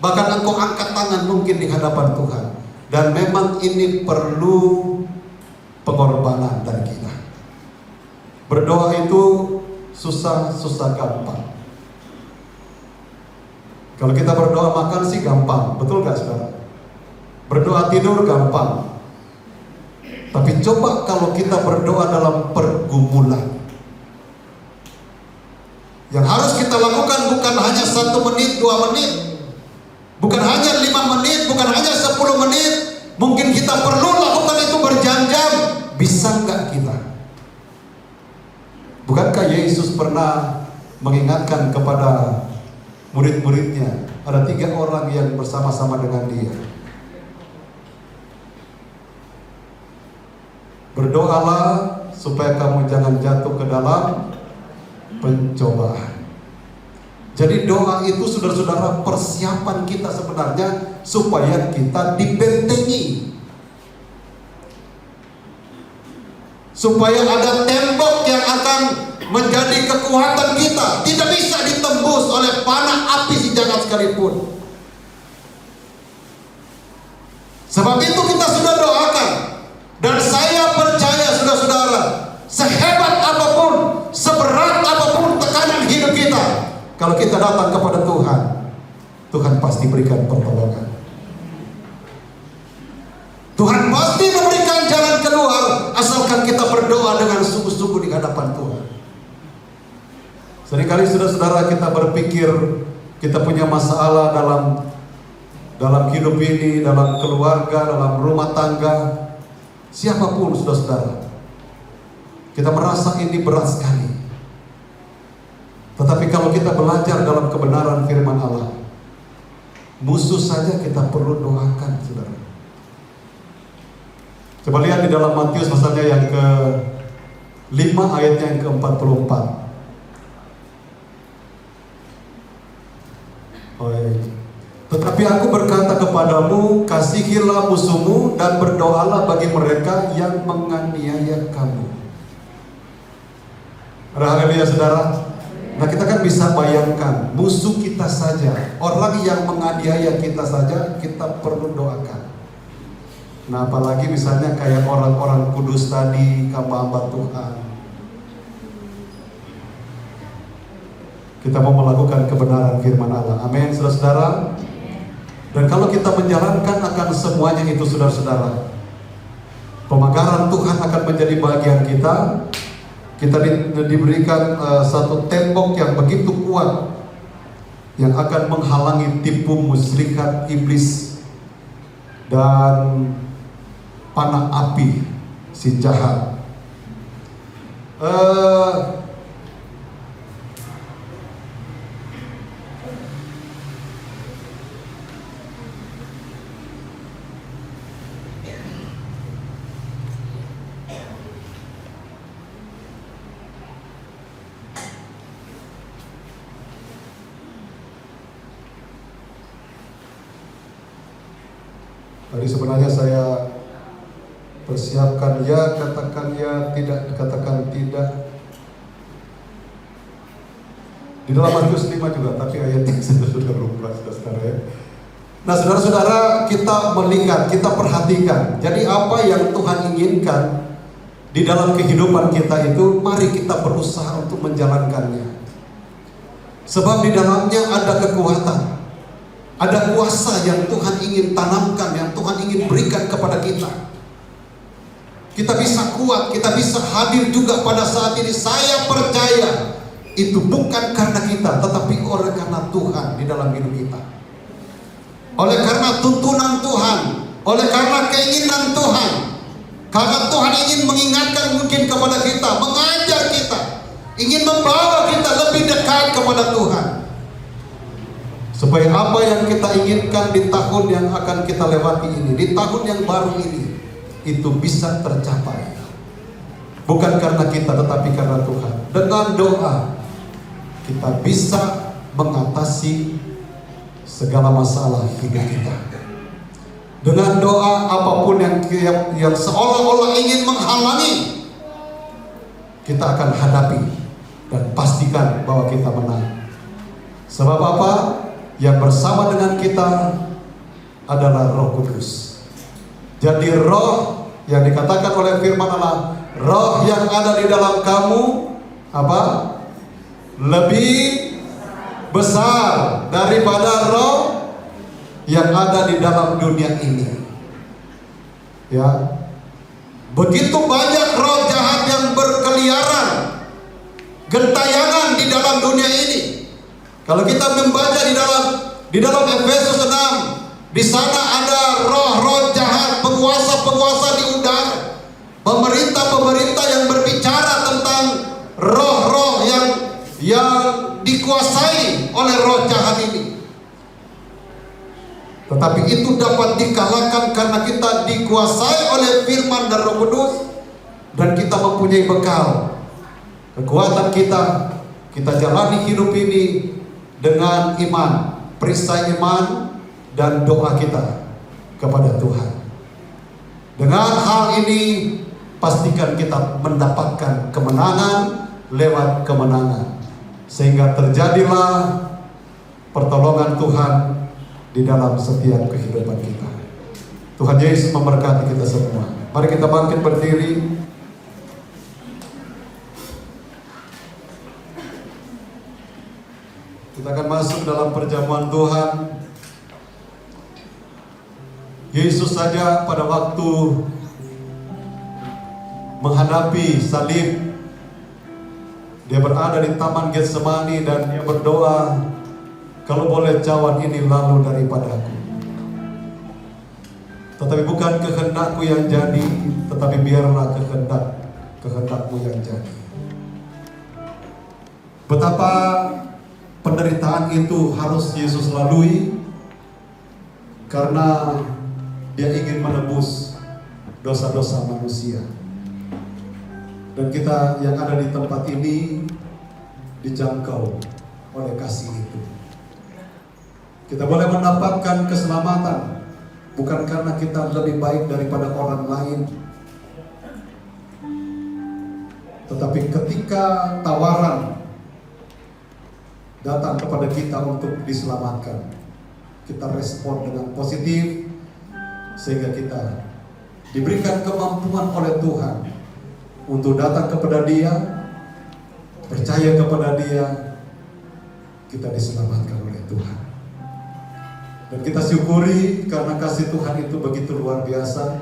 Bahkan engkau angkat tangan mungkin di hadapan Tuhan. Dan memang ini perlu pengorbanan dari kita. Berdoa itu susah gampang. Kalau kita berdoa makan sih gampang, betul gak saudara? Berdoa tidur gampang. Tapi coba kalau kita berdoa dalam pergumulan. Yang harus kita lakukan bukan hanya 1 menit, 2 menit, bukan hanya 5 menit, bukan hanya 10 menit. Mungkin kita perlu lakukan itu berjam-jam. Bisa nggak kita? Bukankah Yesus pernah mengingatkan kepada murid-muridnya? Ada 3 orang yang bersama-sama dengan Dia. Berdoalah supaya kamu jangan jatuh ke dalam pencobaan. Jadi doa itu saudara-saudara persiapan kita sebenarnya supaya kita dibentengi, supaya ada tembok yang akan menjadi kekuatan kita, tidak bisa ditembus oleh panah api si jagat sekalipun. Sebab itu kita sudah doakan, dan saya percaya saudara-saudara, sehebat apapun, seberat apapun tekanan hidup kita, kalau kita datang kepada Tuhan, Tuhan pasti berikan pertolongan. Tuhan pasti memberikan jalan keluar, asalkan kita berdoa dengan sungguh-sungguh di hadapan Tuhan. Seringkali saudara-saudara kita berpikir kita punya masalah dalam hidup ini, dalam keluarga, dalam rumah tangga. Siapapun saudara-saudara, kita merasa ini berat sekali. Tetapi kalau kita belajar dalam kebenaran firman Allah, musuh saja kita perlu doakan, saudara. Coba lihat di dalam Matius pasalnya yang ke-5 ayatnya yang ke-44. Tetapi aku berkata kepadamu, kasihilah musuhmu dan berdoalah bagi mereka yang menganiaya kamu. Haleluya, saudara. Nah, kita kan bisa bayangkan, musuh kita saja, orang yang menganiaya kita saja, kita perlu doakan. Nah, apalagi misalnya kayak orang-orang kudus tadi, hamba-hamba Tuhan. Kita mau melakukan kebenaran firman Allah. Amin, saudara-saudara. Dan kalau kita menjalankan akan semuanya itu, saudara-saudara, pemagaran Tuhan akan menjadi bagian kita. Kita diberikan satu tembok yang begitu kuat yang akan menghalangi tipu muslihat iblis dan panah api si jahat. Tadi sebenarnya saya persiapkan ya, katakan ya, tidak, katakan tidak. Di dalam Matius 5 juga, tapi ayatnya saya sudah lupa, saudara ya. Nah, saudara-saudara, kita melihat, kita perhatikan. Jadi apa yang Tuhan inginkan di dalam kehidupan kita itu, mari kita berusaha untuk menjalankannya. Sebab di dalamnya ada kekuatan. Ada kuasa yang Tuhan ingin tanamkan, yang Tuhan ingin berikan kepada kita. Kita bisa kuat, kita bisa hadir juga pada saat ini. Saya percaya itu bukan karena kita, tetapi oleh karena Tuhan di dalam hidup kita. Oleh karena tuntunan Tuhan, oleh karena keinginan Tuhan. Karena Tuhan ingin mengingatkan mungkin kepada kita, mengajar kita, ingin membawa kita lebih dekat kepada Tuhan. Supaya apa yang kita inginkan di tahun yang akan kita lewati ini, di tahun yang baru ini, itu bisa tercapai. Bukan karena kita, tetapi karena Tuhan. Dengan doa, kita bisa mengatasi segala masalah hidup kita. Dengan doa, apapun yang seolah-olah ingin menghalangi, kita akan hadapi dan pastikan bahwa kita menang. Sebab apa? Yang bersama dengan kita adalah Roh Kudus. Jadi roh yang dikatakan oleh firman Allah, roh yang ada di dalam kamu apa? Lebih besar daripada roh yang ada di dalam dunia ini. Ya. Begitu banyak roh jahat yang berkeliaran, gentayangan di dalam dunia ini. Kalau kita membaca di dalam Efesus 6, di sana ada roh-roh jahat, penguasa-penguasa di udara, pemerintah-pemerintah yang berbicara tentang roh-roh yang dikuasai oleh roh jahat ini. Tetapi itu dapat dikalahkan karena kita dikuasai oleh firman dan Roh Kudus, dan kita mempunyai bekal kekuatan kita jalani hidup ini dengan iman, perisai iman dan doa kita kepada Tuhan. Dengan hal ini pastikan kita mendapatkan kemenangan lewat kemenangan, sehingga terjadilah pertolongan Tuhan di dalam setiap kehidupan kita. Tuhan Yesus memberkati kita semua. Mari kita bangkit berdiri. Kita akan masuk dalam perjamuan Tuhan. Yesus saja pada waktu menghadapi salib, dia berada di Taman Getsemani dan dia berdoa, kalau boleh cawan ini lalu daripadaku, tetapi bukan kehendakku yang jadi, tetapi tetapi biarlah kehendak-Mu yang jadi. Betapa penderitaan itu harus Yesus lalui karena Dia ingin menebus dosa-dosa manusia. Dan kita yang ada di tempat ini dijangkau oleh kasih itu. Kita boleh mendapatkan keselamatan bukan karena kita lebih baik daripada orang lain, tetapi ketika tawaran datang kepada kita untuk diselamatkan, kita respon dengan positif sehingga kita diberikan kemampuan oleh Tuhan untuk datang kepada Dia, percaya kepada Dia, kita diselamatkan oleh Tuhan. Dan kita syukuri karena kasih Tuhan itu begitu luar biasa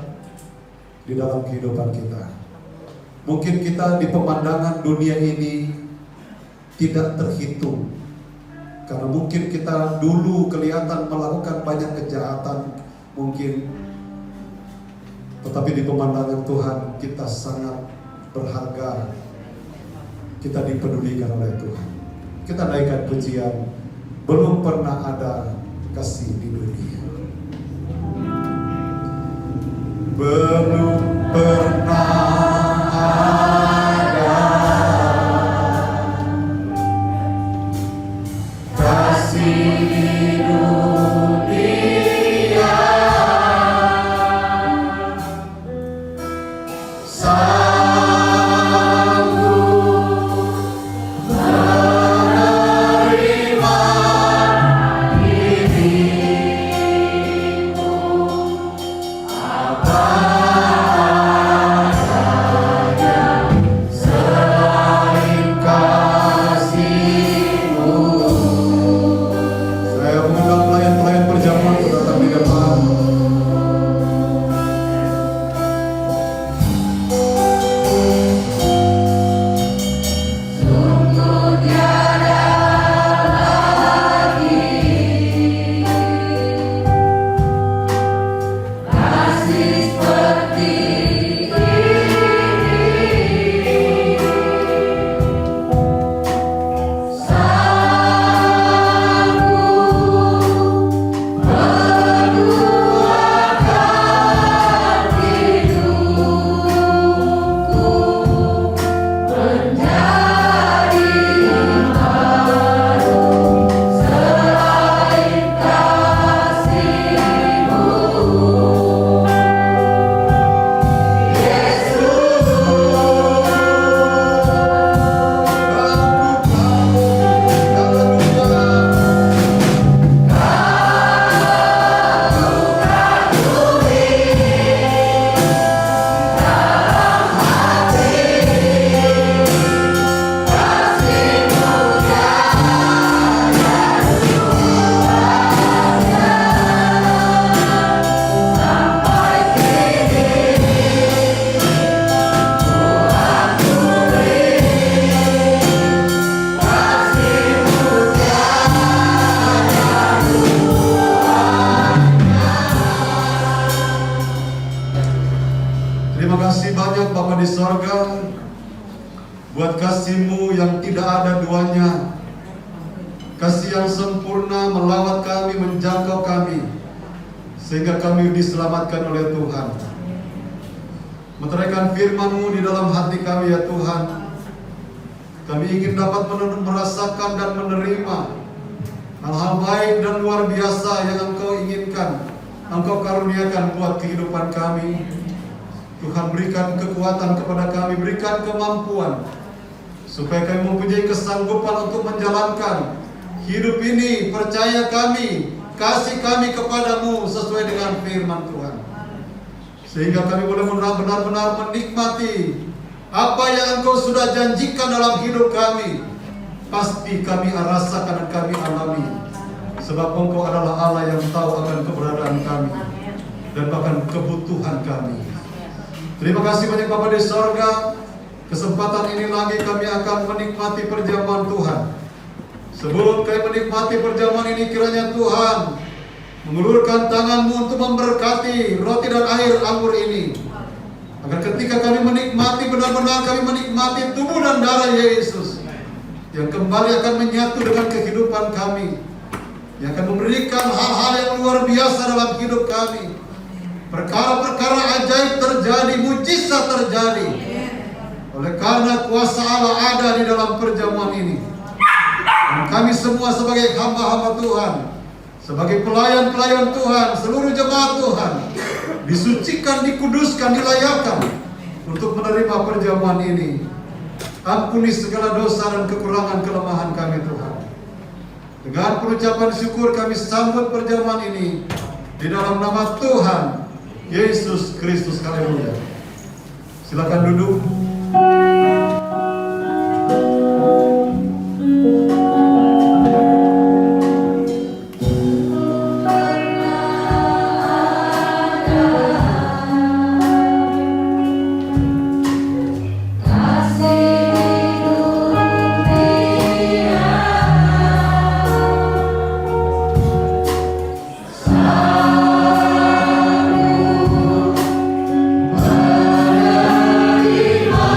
di dalam kehidupan kita. Mungkin kita di pemandangan dunia ini tidak terhitung, karena mungkin kita dulu kelihatan melakukan banyak kejahatan mungkin, tetapi di pemandangan Tuhan kita sangat berharga. Kita dipedulikan oleh Tuhan. Kita naikkan pujian, belum pernah ada kasih di dunia. Belum pernah ada kasih di dunia di sorga, buat kasih-Mu yang tidak ada duanya, kasih yang sempurna melawat kami, menjangkau kami, sehingga kami diselamatkan oleh Tuhan. Meteraikan firman-Mu di dalam hati kami ya Tuhan. Kami ingin dapat merasakan dan menerima hal-hal baik dan luar biasa yang Engkau inginkan, Engkau karuniakan buat kehidupan kami. Tuhan, berikan kekuatan kepada kami, berikan kemampuan supaya kami mempunyai kesanggupan untuk menjalankan hidup ini. Percaya kami, kasih kami kepadamu sesuai dengan firman Tuhan, sehingga kami boleh benar-benar menikmati apa yang Engkau sudah janjikan dalam hidup kami. Pasti kami rasakan dan kami alami, sebab Engkau adalah Allah yang tahu akan keberadaan kami dan bahkan kebutuhan kami. Terima kasih banyak Bapa di sorga. Kesempatan ini lagi kami akan menikmati perjamuan Tuhan. Sebelum kami menikmati perjamuan ini, kiranya Tuhan mengulurkan tangan-Mu untuk memberkati roti dan air anggur ini, Agar ketika kami menikmati, benar-benar kami menikmati tubuh dan darah Yesus yang kembali akan menyatu dengan kehidupan kami, yang akan memberikan hal-hal yang luar biasa dalam hidup kami. Perkara-perkara ajaib terjadi, mujizat terjadi. Oleh karena kuasa Allah ada di dalam perjamuan ini. Dan kami semua sebagai hamba-hamba Tuhan, sebagai pelayan-pelayan Tuhan, seluruh jemaat Tuhan, disucikan, dikuduskan, dilayakkan untuk menerima perjamuan ini. Ampuni segala dosa dan kekurangan kelemahan kami Tuhan. Dengan pengucapan syukur kami sambut perjamuan ini di dalam nama Tuhan Yesus Kristus. Haleluya. Silakan duduk. Terima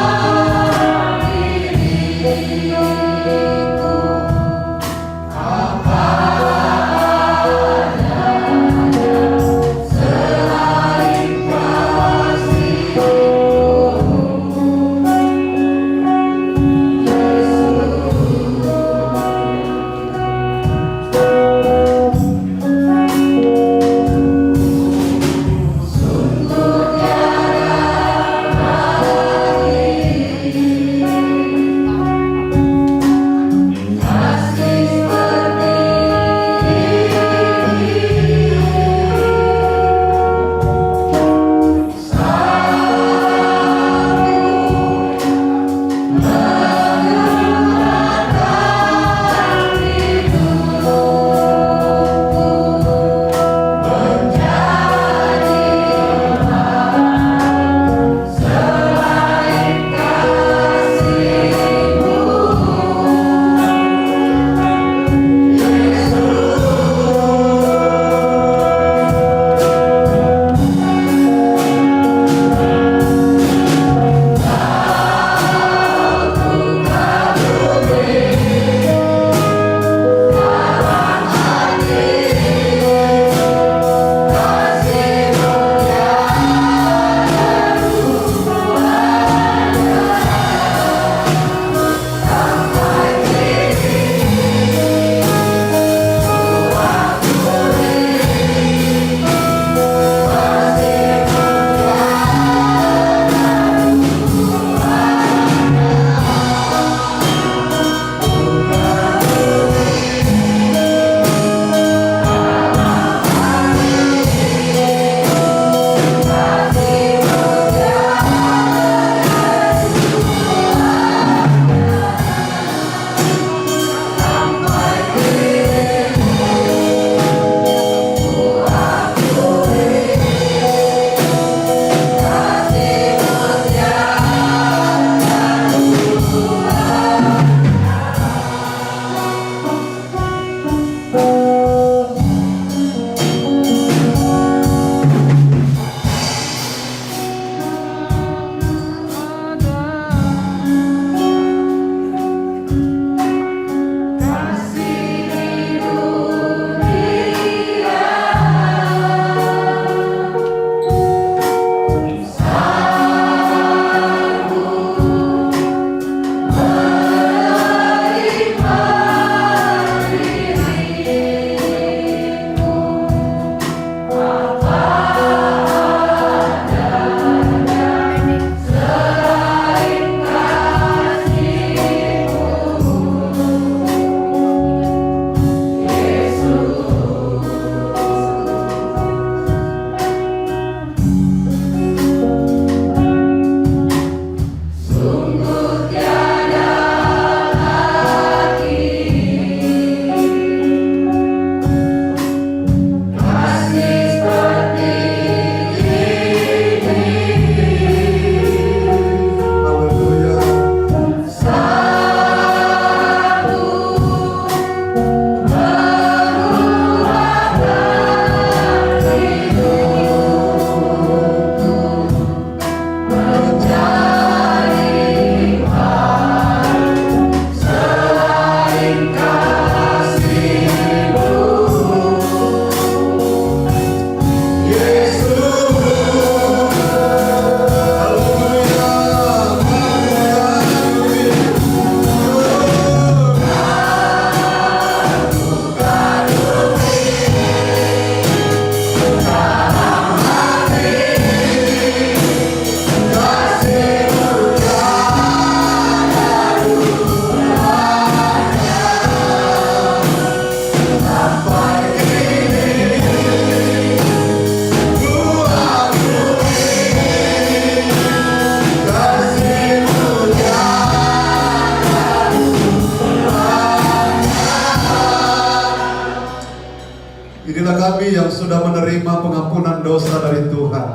yang sudah menerima pengampunan dosa dari Tuhan.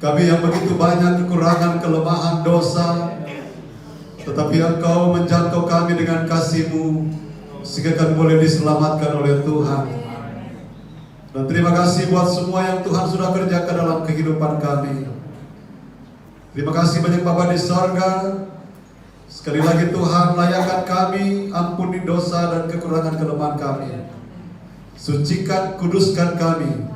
Kami yang begitu banyak kekurangan, kelemahan, dosa, tetapi Engkau menjangkau kami dengan kasih-Mu, sehingga kami boleh diselamatkan oleh Tuhan. Dan terima kasih buat semua yang Tuhan sudah kerjakan dalam kehidupan kami. Terima kasih banyak Bapa di sorga. Sekali lagi Tuhan, layakan kami, ampuni dosa dan kekurangan kelemahan kami. Sucikan, kuduskan kami,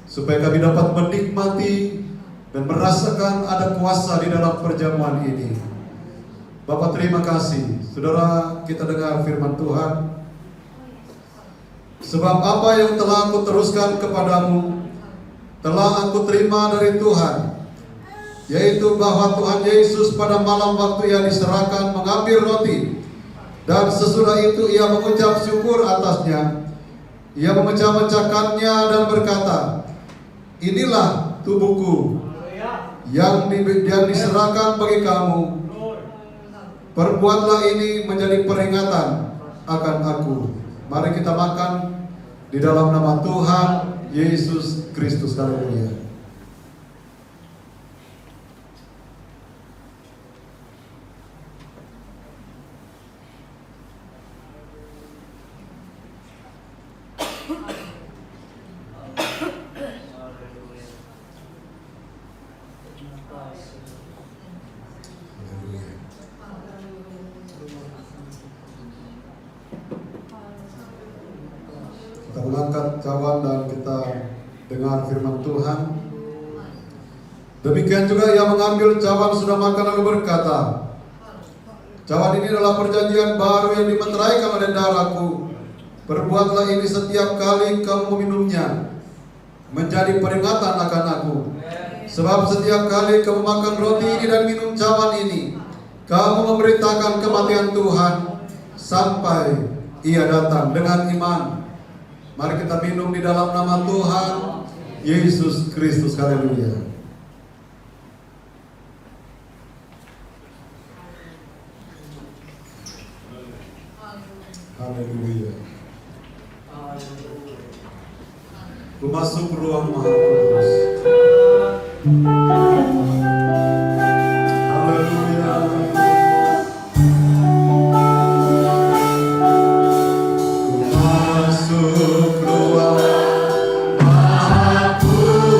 supaya kami dapat menikmati dan merasakan ada kuasa di dalam perjamuan ini. Bapak terima kasih. Saudara, kita dengar firman Tuhan. Sebab apa yang telah aku teruskan kepadamu, telah aku terima dari Tuhan, yaitu bahwa Tuhan Yesus pada malam waktu Ia diserahkan mengambil roti, dan sesudah itu Ia mengucap syukur atasnya. Ia memecah-mecahkannya dan berkata, inilah tubuhku yang diserahkan bagi kamu. Perbuatlah ini menjadi peringatan akan aku. Mari kita makan di dalam nama Tuhan Yesus Kristus. Haleluya. Kita mengangkat cawan dan kita dengar firman Tuhan. Demikian juga Ia mengambil cawan sudah makan lalu berkata, cawan ini adalah perjanjian baru yang dimeteraikan oleh darahku. Perbuatlah ini setiap kali kamu meminumnya, menjadi peringatan akan aku. Sebab setiap kali kamu makan roti ini dan minum cawan ini, kamu memberitakan kematian Tuhan sampai Ia datang. Dengan iman, mari kita minum di dalam nama Tuhan Yesus Kristus. Haleluya. Haleluya. Ku masuk ruang Maha Kudus. Haleluya. Ku masuk ruang Maha Kudus.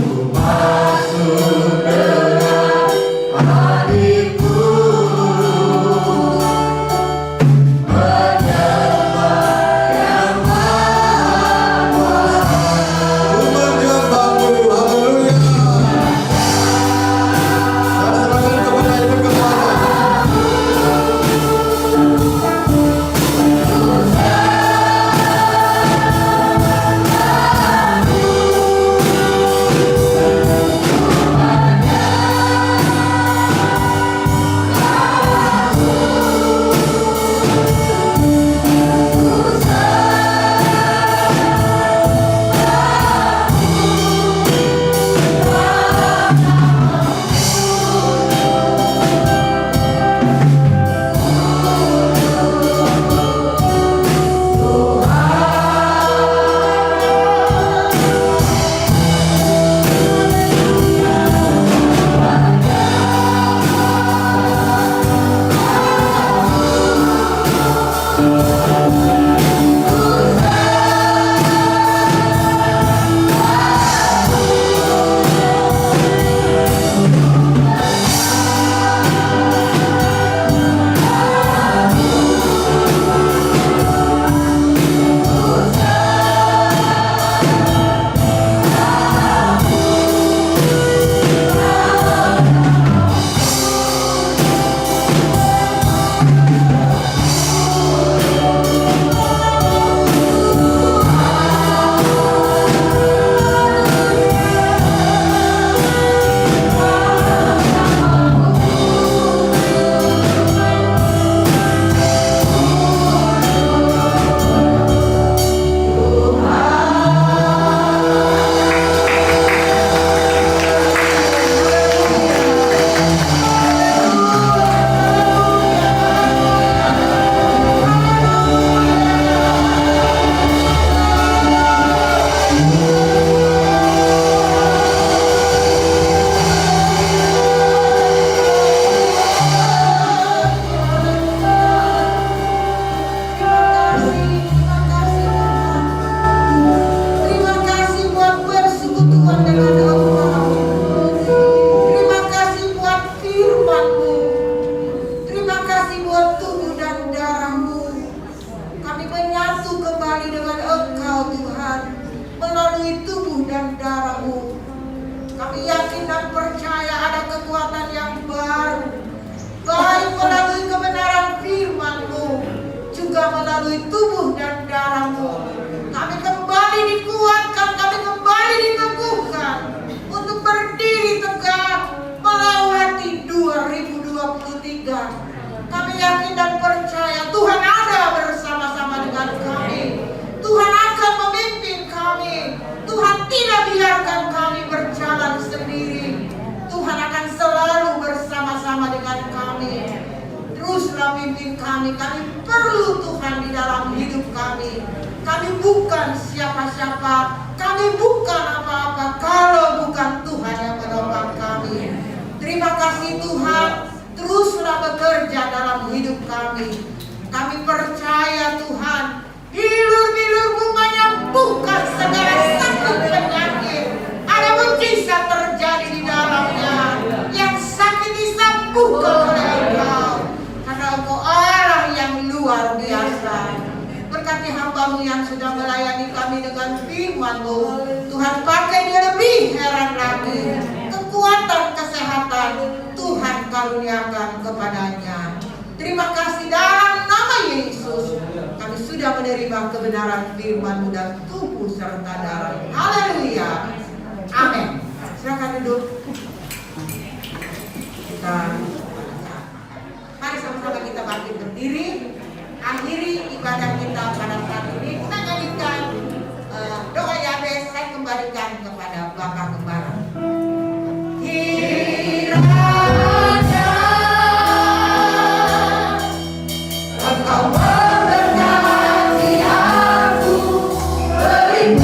Ku masuk dengan hati melalui tubuh dan darah-Mu. Kami kembali dikuatkan, kami kembali diteguhkan untuk berdiri tegak melewati 2023. Kami yakin dan percaya Tuhan ada bersama-sama dengan kami. Tuhan akan memimpin kami. Tuhan tidak biarkan kami berjalan sendiri. Tuhan akan selalu bersama-sama dengan kami. Teruslah pimpin kami. Kami perlu Tuhan di dalam hidup kami. Kami bukan siapa-siapa. Kami bukan apa-apa kalau bukan Tuhan yang menolong kami. Terima kasih Tuhan. Teruslah bekerja dalam hidup kami. Kami percaya Tuhan, hilur-hilur-Mu menyembuhkan segala sakit penyakit. Ada mujizat terjadi di dalamnya. Yang sakit disembuhkan oleh Engkau. Karena Engkau Allah yang luar biasa. Berkati hamba-Mu yang sudah melayani kami dengan firman-Mu. Tuhan pakai dia lebih heran lagi. Kekuatan kesehatan Tuhan karuniakan kepadanya. Terima kasih dalam nama Yesus. Kami sudah menerima kebenaran firman-Mu dan tubuh serta darah. Haleluya. Amin. Silakan duduk. Mari sama-sama kita bangkit berdiri. Akhiri ibadah kita pada saat ini. Kita nyanyikan doa Yabes. Saya kembalikan kepada Bapak Gembala. Kiranya Engkau memberkati aku, beri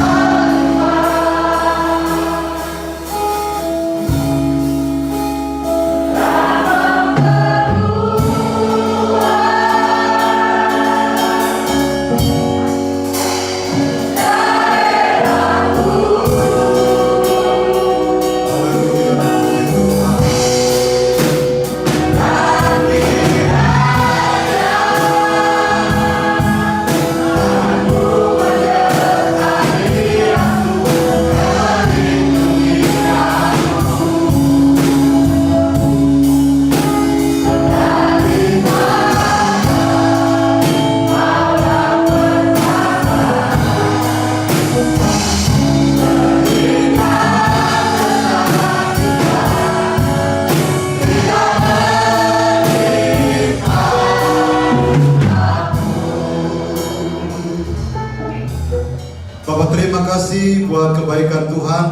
Bapak terima kasih buat kebaikan Tuhan,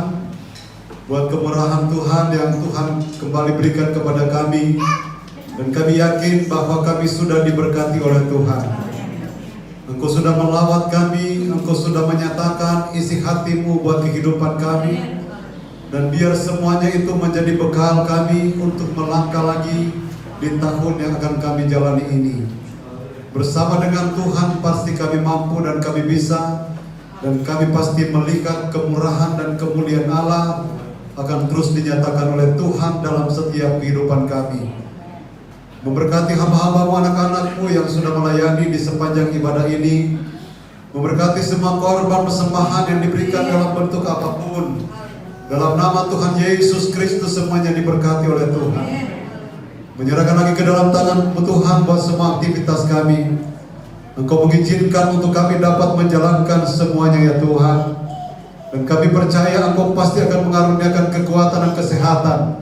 buat kemurahan Tuhan yang Tuhan kembali berikan kepada kami. Dan kami yakin bahwa kami sudah diberkati oleh Tuhan. Engkau sudah melawat kami, Engkau sudah menyatakan isi hati-Mu buat kehidupan kami. Dan biar semuanya itu menjadi bekal kami untuk melangkah lagi di tahun yang akan kami jalani ini. Bersama dengan Tuhan pasti kami mampu dan kami bisa. Dan kami pasti melihat kemurahan dan kemuliaan Allah akan terus dinyatakan oleh Tuhan dalam setiap kehidupan kami. Memberkati hamba-hamba-Mu, anak-anak-Mu yang sudah melayani di sepanjang ibadah ini. Memberkati semua korban persembahan yang diberikan dalam bentuk apapun. Dalam nama Tuhan Yesus Kristus semuanya diberkati oleh Tuhan. Menyerahkan lagi ke dalam tangan Tuhan buat semua aktivitas kami. Engkau mengizinkan untuk kami dapat menjalankan semuanya ya Tuhan. Dan kami percaya Engkau pasti akan mengaruniakan kekuatan dan kesehatan,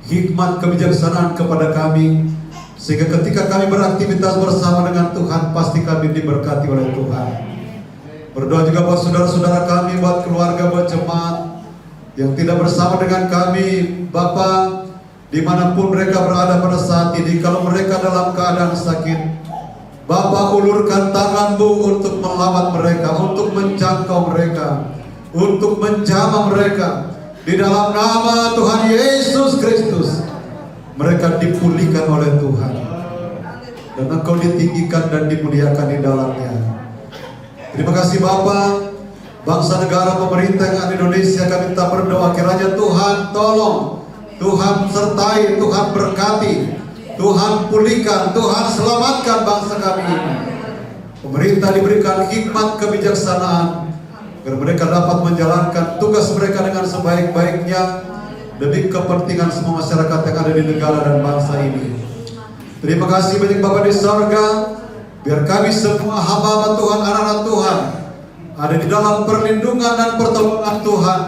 hikmat kebijaksanaan kepada kami. Sehingga ketika kami beraktivitas bersama dengan Tuhan, pasti kami diberkati oleh Tuhan. Berdoa juga buat saudara-saudara kami, buat keluarga, buat jemaat yang tidak bersama dengan kami, Bapa, dimanapun mereka berada pada saat ini. Kalau mereka dalam keadaan sakit, Bapa, ulurkan tangan-Mu untuk melawat mereka, untuk menjangkau mereka, untuk menjamah mereka. Di dalam nama Tuhan Yesus Kristus, mereka dipulihkan oleh Tuhan. Dan Engkau ditinggikan dan dimuliakan di dalamnya. Terima kasih Bapa. Bangsa, negara, pemerintah yang ada di Indonesia, kami minta berdoa kiranya Tuhan tolong, Tuhan sertai, Tuhan berkati, Tuhan pulihkan, Tuhan selamatkan bangsa kami ini. Pemerintah diberikan hikmat kebijaksanaan agar mereka dapat menjalankan tugas mereka dengan sebaik-baiknya demi kepentingan semua masyarakat yang ada di negara dan bangsa ini. Terima kasih banyak Bapa di sorga. Biar kami semua hamba-hamba Tuhan, anak-anak Tuhan, ada di dalam perlindungan dan pertolongan Tuhan,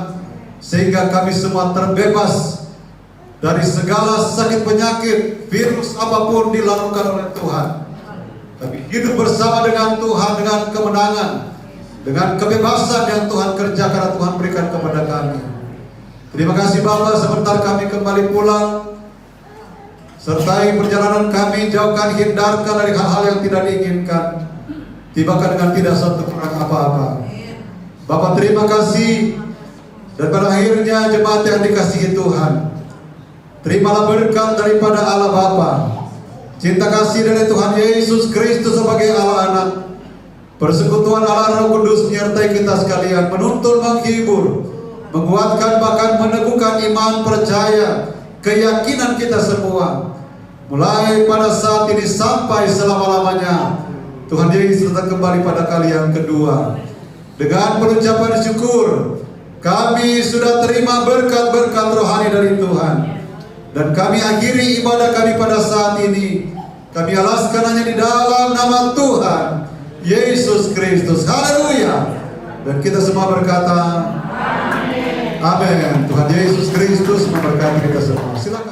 sehingga kami semua terbebas dari segala sakit penyakit, virus apapun dilakukan oleh Tuhan. Kami hidup bersama dengan Tuhan, dengan kemenangan, dengan kebebasan yang Tuhan kerjakan dan Tuhan berikan kepada kami. Terima kasih Bapa, sebentar kami kembali pulang. Sertai perjalanan kami, jauhkan, hindarkan dari hal-hal yang tidak diinginkan. Tibakan dengan tidak satu kurang apa-apa. Bapak terima kasih. Dan pada akhirnya jemaat yang dikasihi Tuhan, terimalah berkat daripada Allah Bapa, cinta kasih dari Tuhan Yesus Kristus sebagai Allah Anak, persekutuan Allah Roh Kudus menyertai kita sekalian, menuntun, menghibur, menguatkan, bahkan meneguhkan iman, percaya, keyakinan kita semua, mulai pada saat ini sampai selama-lamanya. Tuhan Yesus datang kembali pada kali yang kedua. Dengan pengucapan syukur, kami sudah terima berkat-berkat rohani dari Tuhan, dan kami akhiri ibadah kami pada saat ini. Kami alaskan hanya di dalam nama Tuhan Yesus Kristus. Haleluya. Dan kita semua berkata, Amin. Tuhan Yesus Kristus memberkati kita semua. Silakan.